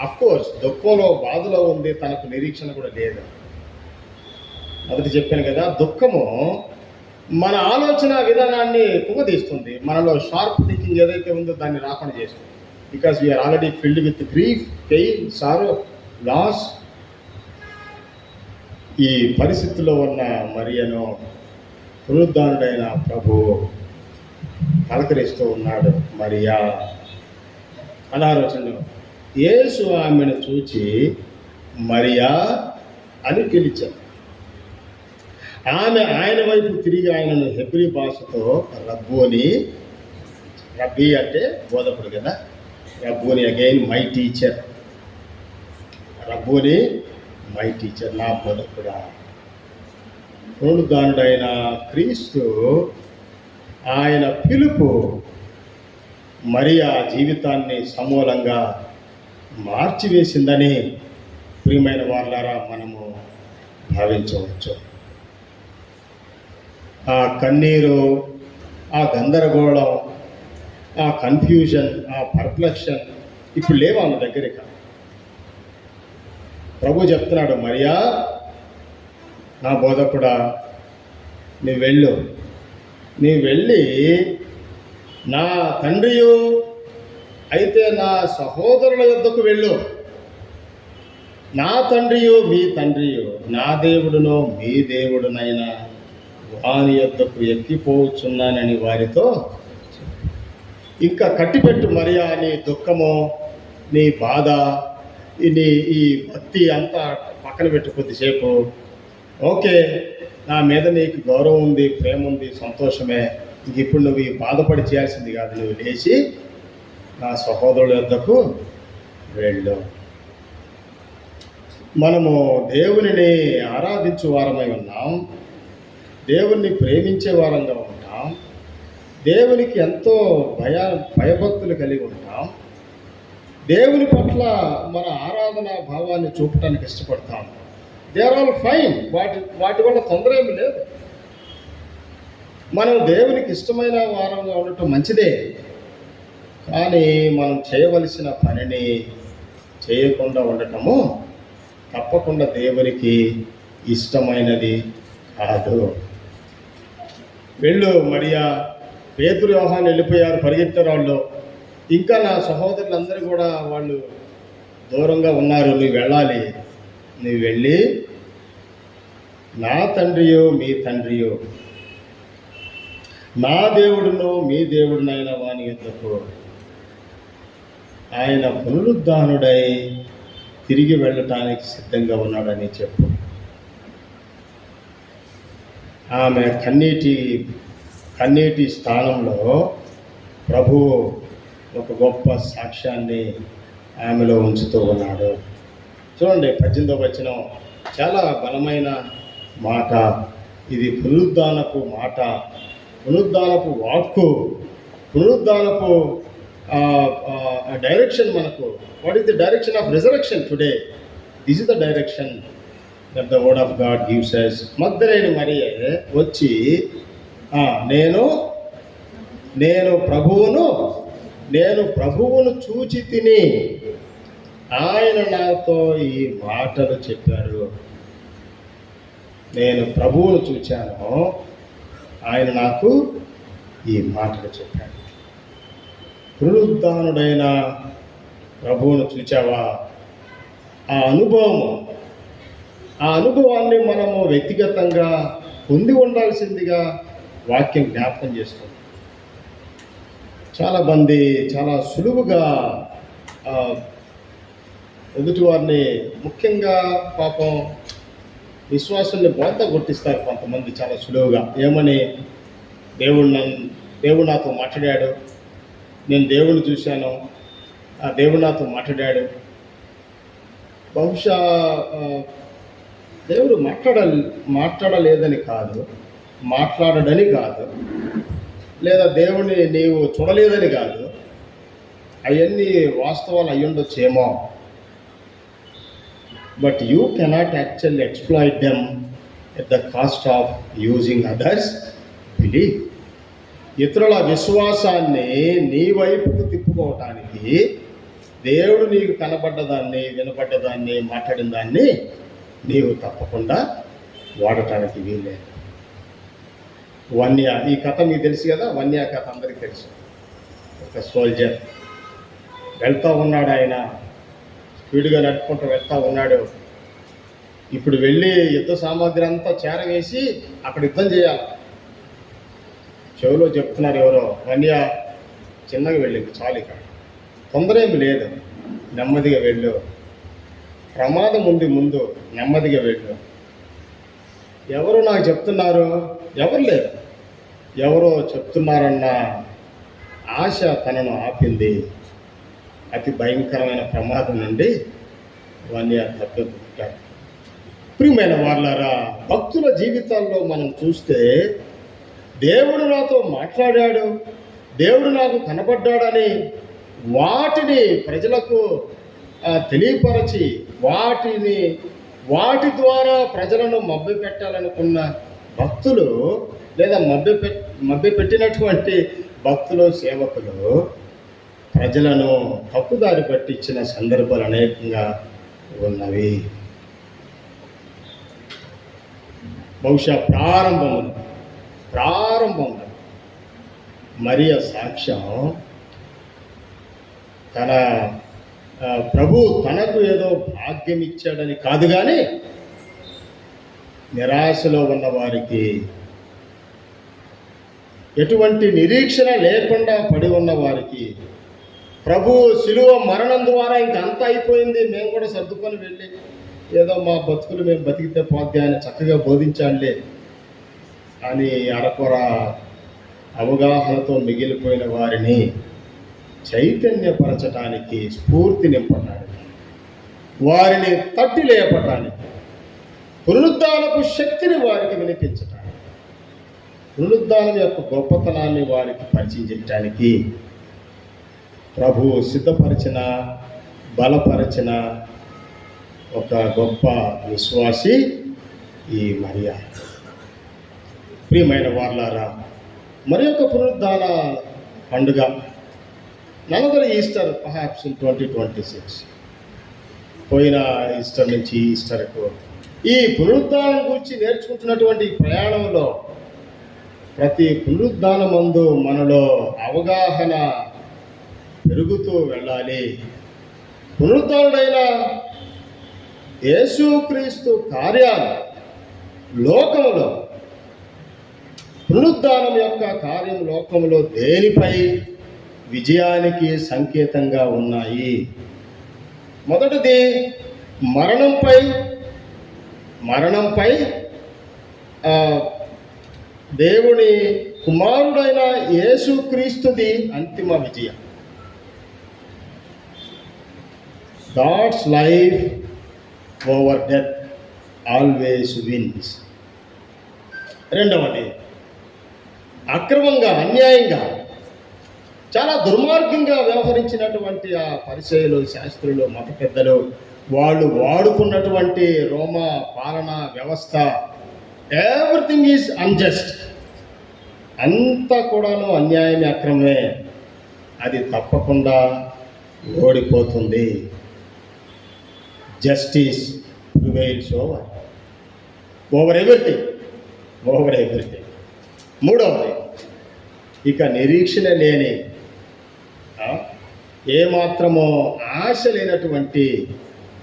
అఫ్కోర్స్ దుఃఖంలో, బాధలో ఉంది, తనకు నిరీక్షణ కూడా లేదు. మొదటి చెప్పాను కదా, దుఃఖము మన ఆలోచన విధానాన్ని కుంగదీస్తుంది. మనలో షార్ప్ థింకింగ్ ఏదైతే ఉందో దాన్ని రాకుండా చేస్తుంది. Because we're already filled with grief, pain, sorrow, loss. ఈ పరిస్థితుల్లో ఉన్న మరియను పునరుద్ధానుడైన ప్రభువు పలకరిస్తూ ఉన్నాడు. మరియా 16వ వచనంలో యేసు ఆమెను చూచి మరియా అని పిలిచాడు. ఆమె ఆయన వైపు తిరిగి ఆయనను హెబ్రీ భాషతో రబ్బోని, రబ్బీ అంటే బోధకుడు కదా, Rabboni again my teacher, Rabboni my teacher, నా బోధకుడా. పునరుద్ధానుడైన క్రీస్తు ఆయన పిలుపు మరియా జీవితాన్ని సమూలంగా మార్చివేసిందని ప్రియమైన వాళ్ళారా మనము భావించవచ్చు. ఆ కన్నీరు, ఆ గందరగోళం, ఆ కన్ఫ్యూజన్, ఆ పర్ప్లెక్షన్ ఇప్పుడు లేవు ఆమె దగ్గర. ప్రభు చెప్తున్నాడు, మరియా నా బోధకుడా, నీ వెళ్ళి నా తండ్రియు అయితే నా సహోదరుల యొద్దకు వెళ్ళు. నా తండ్రియు మీ తండ్రియు, నా దేవుడునో మీ దేవుడునైనా వాని యొద్దకు ఎక్కిపోవచ్చున్నానని వారితో ఇంకా కట్టిపెట్టు మరియా నీ దుఃఖము, నీ బాధ, నీ ఈ భక్తి అంతా పక్కన పెట్టు కొద్దిసేపు. ఓకే, నా మీద నీకు గౌరవం ఉంది, ప్రేమ ఉంది, సంతోషమే. ఇంక ఇప్పుడు నువ్వు ఈ బాధపడి చేయాల్సింది కాదు, నువ్వు లేచి నా సహోదరుల యొద్దకు వెళ్ళు. మనము దేవునిని ఆరాధించే వారమై ఉన్నాం, దేవుణ్ణి ప్రేమించే వారంగా ఉంటాం, దేవునికి ఎంతో భయభక్తులు కలిగి ఉంటాం, దేవుని పట్ల మన ఆరాధన భావాన్ని చూపడానికి ఇష్టపడతాం. దే ఆర్ ఆల్ ఫైన్, వాటి వల్ల తొందర ఏమి లేదు. మనం దేవునికి ఇష్టమైన వారంగా ఉండటం మంచిదే, కానీ మనం చేయవలసిన పనిని చేయకుండా ఉండటము తప్పకుండా దేవునికి ఇష్టమైనది కాదు. వెళ్ళు మరియా. పేతురు, యోహాను వెళ్ళిపోయారు, పరిగెత్తారు వాళ్ళు. ఇంకా నా సహోదరులందరూ కూడా వాళ్ళు దూరంగా ఉన్నారు. నువ్వు వెళ్ళాలి. నువ్వు వెళ్ళి నా తండ్రియో మీ తండ్రియో, నా దేవుడును మీ దేవుడినైన వాని యొద్దకు ఆయన పునరుద్ధానుడై తిరిగి వెళ్ళటానికి సిద్ధంగా ఉన్నాడని చెప్పు. ఆమె కన్నీటి స్థానంలో ప్రభువు ఒక గొప్ప సాక్ష్యాన్ని ఆమెలో ఉంచుతూ ఉన్నాడు. చూడండి, 18వ వచనం చాలా బలమైన మాట. ఇది పునరుద్ధానపు మాట, పునరుద్ధానపు వాక్కు, పునరుద్ధానపు డైరెక్షన్ మనకు. What is the direction of resurrection today? This is the direction that the word of God gives us. మగ్దలేని మరియ వచ్చి నేను ప్రభువును చూచి తిని ఆయన నాతో ఈ మాటలు చెప్పాడు. నేను ప్రభువును చూచాను, ఆయన నాకు ఈ మాటలు చెప్పాడు. పునరుద్ధానుడైన ప్రభువును చూచావా? ఆ అనుభవాన్ని మనము వ్యక్తిగతంగా పొంది ఉండాల్సిందిగా వాక్యం జ్ఞాపకం చేస్తుంది. చాలామంది చాలా సులువుగా ఎదుటివారిని, ముఖ్యంగా పాపం విశ్వాసుల్ని బోంత కొట్టిస్తారు కొంతమంది చాలా సులువుగా. ఏమని? దేవుడు నాతో మాట్లాడాడు, నేను దేవుడిని చూశాను, ఆ దేవుడు నాతో మాట్లాడాడు. బహుశా దేవుడు మాట్లాడలేదని కాదు, మాట్లాడడని కాదు, లేదా దేవుణ్ణి నీవు చూడలేదని కాదు. అవన్నీ వాస్తవాలు అయ్యుండొచ్చేమో, but you cannot actually exploit them at the cost of using others believe. ఇతరుల విశ్వాసాన్ని నీ వైపుకు తిప్పుకోవటానికి దేవుడు నీకు కనబడ్డదాన్ని, వినపడ్డదాన్ని, మాట్లాడిన దాన్ని నీవు తప్పకుండా వాడటానికి వీల్లేదు. వన్య, ఈ కథ మీకు తెలుసు కదా, వన్య కథ అందరికీ తెలుసు. ఒక సోల్జర్ వెళ్తూ ఉన్నాడు, ఆయన స్పీడ్గా నడుపుకుంటూ వెళ్తూ ఉన్నాడు. ఇప్పుడు వెళ్ళి యుద్ధ సామాగ్రి అంతా చేరవేసి అక్కడ యుద్ధం చేయాలి. చెవిలో చెప్తున్నారు ఎవరో, వన్య చిన్నగా వెళ్ళింది, చాలు, ఇక్కడ తొందర ఏమి లేదు, నెమ్మదిగా వెళ్ళు, ప్రమాదం ఉంది ముందు, నెమ్మదిగా వెళ్ళు. ఎవరు నాకు చెప్తున్నారు? ఎవరు లేరు. ఎవరో చెప్తున్నారన్న ఆశ తనను ఆపింది. అతి భయంకరమైన ప్రమాదం నుండి వన్య తప్పిపుట్టాడు. ప్రియమైన వాళ్ళారా, భక్తుల జీవితాల్లో మనం చూస్తే దేవుడు నాతో మాట్లాడాడు, దేవుడు నాకు కనబడ్డాడని వాటిని ప్రజలకు తెలియపరచి వాటి ద్వారా ప్రజలను మభ్యపెట్టాలనుకున్న భక్తులు, లేదా మభ్యపెట్టినటువంటి భక్తులు, సేవకులు ప్రజలను తప్పుదారి పట్టించిన సందర్భాలు అనేకంగా ఉన్నవి. బహుశా ప్రారంభంలో మరియ సాక్ష్యం తన ప్రభు తనకు ఏదో భాగ్యం ఇచ్చాడని కాదు, కానీ నిరాశలో ఉన్న వారికి, ఎటువంటి నిరీక్షణ లేకుండా పడి ఉన్న వారికి ప్రభు శిలువ మరణం ద్వారా ఇంక అంతా అయిపోయింది, మేము కూడా సర్దుకొని వెళ్ళి ఏదో మా బతుకులు మేము బతికితే పోద్ది అని చక్కగా బోధించాలే అని అరకొర అవగాహనతో మిగిలిపోయిన వారిని చైతన్యపరచటానికి, స్ఫూర్తి నింపటానికి, వారిని తట్టి లేపటానికి, పునరుద్ధానపు శక్తిని వారికి వినిపించటానికి, పునరుద్ధానం యొక్క గొప్పతనాన్ని వారికి పరిచయం చేయటానికి ప్రభు సిద్ధపరిచిన, బలపరిచిన ఒక గొప్ప విశ్వాసి ఈ మరియా. ప్రియమైన వాళ్ళారా, మరి ఒక పునరుద్ధాన పండుగ, నలభై ఈస్టర్, పర్హాప్స్ ఇన్ 2026, పోయిన ఈస్టర్ నుంచి ఈస్టర్కు ఈ పునరుద్ధానం గురించి నేర్చుకుంటున్నటువంటి ప్రయాణంలో ప్రతి పునరుద్ధానమందు మనలో అవగాహన పెరుగుతూ వెళ్ళాలి. పునరుద్ధానుడైన యేసుక్రీస్తు కార్యాలు లోకములో, పునరుద్ధానం యొక్క కార్యం లోకములో దేనిపై విజయానికి సంకేతంగా ఉన్నాయి? మొదటిది మరణంపై దేవుని కుమారుడైన యేసుక్రీస్తుది అంతిమ విజయం. God's life over death always wins. రెండవది, అక్రమంగా, అన్యాయంగా, చాలా దుర్మార్గంగా వ్యవహరించినటువంటి ఆ పరిసయ్యులు, శాస్త్రులు, మత పెద్దలు, వాళ్ళు వాడుకున్నటువంటి రోమా పాలనా వ్యవస్థ, ఎవ్రీథింగ్ ఈజ్ అన్జస్ట్, అంతా కూడాను అన్యాయమే, అక్రమమే. అది తప్పకుండా ఓడిపోతుంది. Justice prevails over everything. మూడవది, ఇక నిరీక్షణ లేని, ఏమాత్రమో ఆశ లేనటువంటి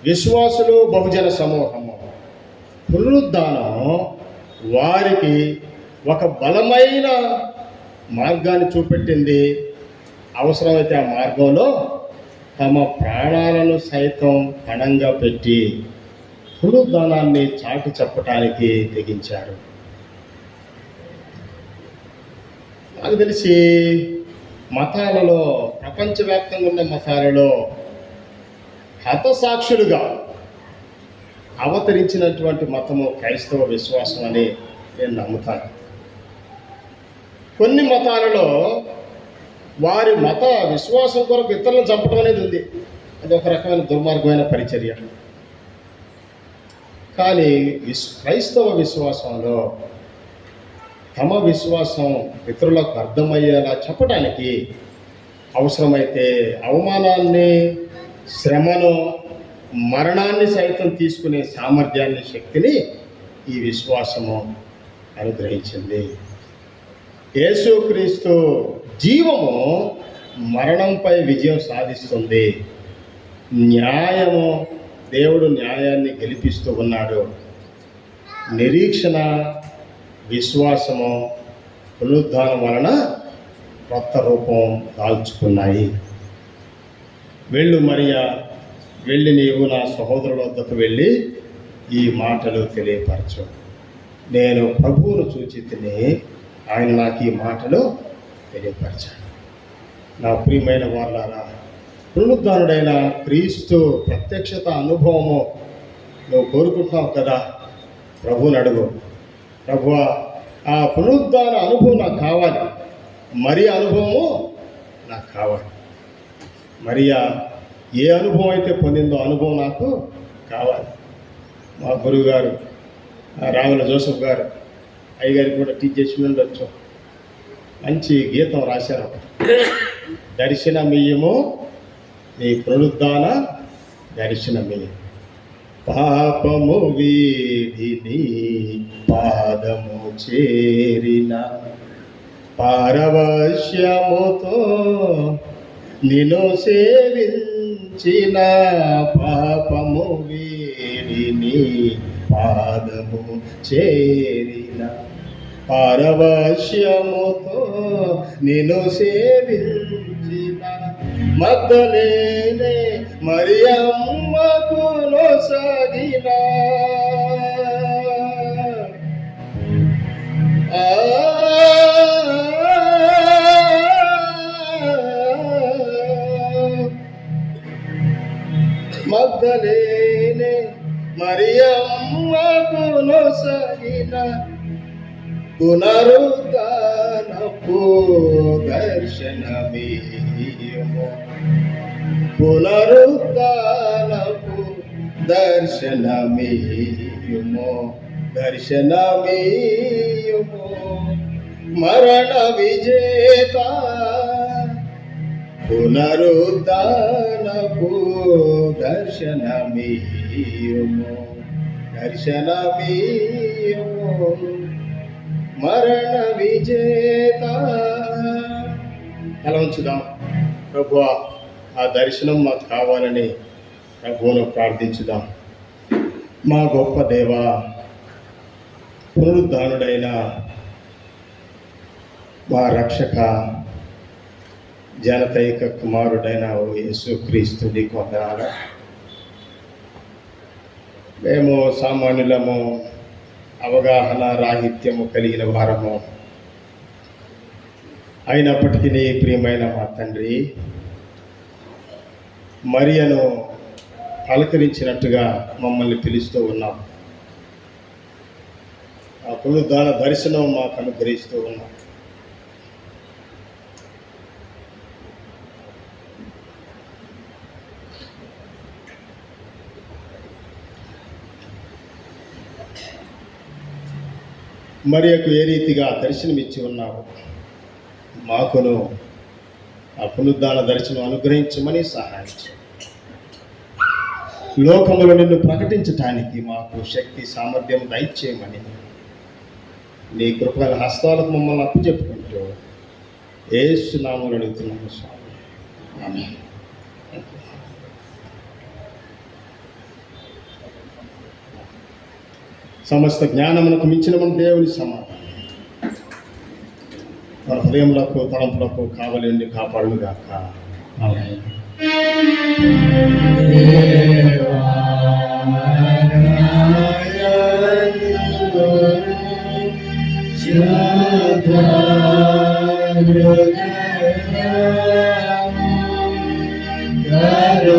విశ్వాసులు, బహుజన సమూహము, పునరుద్ధానం వారికి ఒక బలమైన మార్గాన్ని చూపెట్టింది. అవసరమైతే ఆ మార్గంలో తమ ప్రాణాలను సైతం పణంగా పెట్టి పునరుద్ధానాన్ని చాటి చెప్పటానికి తెగించారు. నాకు తెలిసి మతాలలో, ప్రపంచవ్యాప్తంగా ఉన్న మతాలలో హతసాక్షులుగా అవతరించినటువంటి మతము క్రైస్తవ విశ్వాసం అని నేను నమ్ముతాను. కొన్ని మతాలలో వారి మత విశ్వాసం కొరకు ఇతరులను చంపడం అనేది ఉంది. అది ఒక రకమైన దుర్మార్గమైన పరిచర్య. కానీ క్రైస్తవ విశ్వాసంలో తమ విశ్వాసం ఇతరులకు అర్థమయ్యేలా చెప్పడానికి అవసరమైతే అవమానాన్ని, శ్రమను, మరణాన్ని సైతం తీసుకునే సామర్థ్యాన్ని, శక్తిని ఈ విశ్వాసము అనుగ్రహించింది. యేసుక్రీస్తు జీవము మరణంపై విజయం సాధిస్తుంది. న్యాయము, దేవుడు న్యాయాన్ని గెలిపిస్తూ ఉన్నాడు. నిరీక్షణ, విశ్వాసము పునరుద్ధానం వలన కొత్త రూపం దాల్చుకున్నాయి. వెళ్ళు మరియా, వెళ్ళి నీవు నా సహోదరుల వద్దకు వెళ్ళి ఈ మాటలు తెలియపరచు. నేను ప్రభువును చూచి తిని ఆయన నాకు ఈ మాటలు తెలియపరచాడు. నా ప్రియమైన వాళ్ళారా, పునరుద్ధానుడైన క్రీస్తు ప్రత్యక్షత అనుభవము నువ్వు కోరుకుంటున్నావు కదా, ప్రభువుని అడుగు. ప్రభువా, ఆ పునరుద్ధాన అనుభవం నాకు కావాలి. మరి అనుభవము నాకు కావాలి. మరియా ఏ అనుభవం అయితే పొందిందో అనుభవం నాకు కావాలి. మా గురువు గారు రావుల జోసఫ్ గారు అయ్యగారికి కూడా టీచ్ చేసి ఉండొచ్చు, మంచి గీతం రాశారు. దర్శనమియ్యము నీ పునరుద్ధాన దర్శనమియ్యం. పాపము వీడిని పాదము చేరిన పారవశ్యముతో నిన్ను సేవించిన, పాపము వీడిని పాదము చేరిన పారవశ్యముతో నిన్ను సేవించిన మగ్దలేనే మరియమ్మకు నొసగిన మగ్దలేనే మరియమ్మకు నొసగిన పునరుద్ధానపు దర్శనమియ్యము, పునరుద్ధానపు దర్శనమియ్యము, దర్శనమియ్యము. మరణ విజేత పునరుద్ధానపు దర్శనమియ్యము, దర్శనమియ్యము. మరణ విజేత. ఎలా ఉంచుదాం. ప్రభువా, ఆ దర్శనం మాకు కావాలని ప్రభువును ప్రార్థించుదాం. మా గొప్ప దేవా, పునరుద్ధానుడైన మా రక్షక, జనతైక కుమారుడైన ఓ యేసుక్రీస్తు నీకు వందనాలు. మేము సామాన్యులము, అవగాహన రాహిత్యము కలిగిన వారము అయినప్పటికీ నీ ప్రియమైన మా తండ్రి, మరియను పలకరించినట్టుగా మమ్మల్ని పిలుస్తూ ఉన్నాం. ఆ పునరుద్ధాన దర్శనం మాకు అనుగ్రహిస్తూ ఉన్నాం. మరియకు ఏ రీతిగా దర్శనమిచ్చి ఉన్నావు, మాకును ఆ పునరుద్ధాన దర్శనం అనుగ్రహించమని సహాయం చేయి. లోకములో నిన్ను ప్రకటించటానికి మాకు శక్తి, సామర్థ్యం దయచేయమని నీ కృపగల హస్తాలకు మమ్మల్ని అప్పచెప్పుకుంటూ యేసు నామములో అడుగుతున్నాము స్వామి. ఆమేన్. సమస్త జ్ఞానమునకు మించిన మన దేవుని సమాధానం మన హృదయములకు, తలంపులకు కావలిండి కాపాడుగాక. ఆమేన్. Karo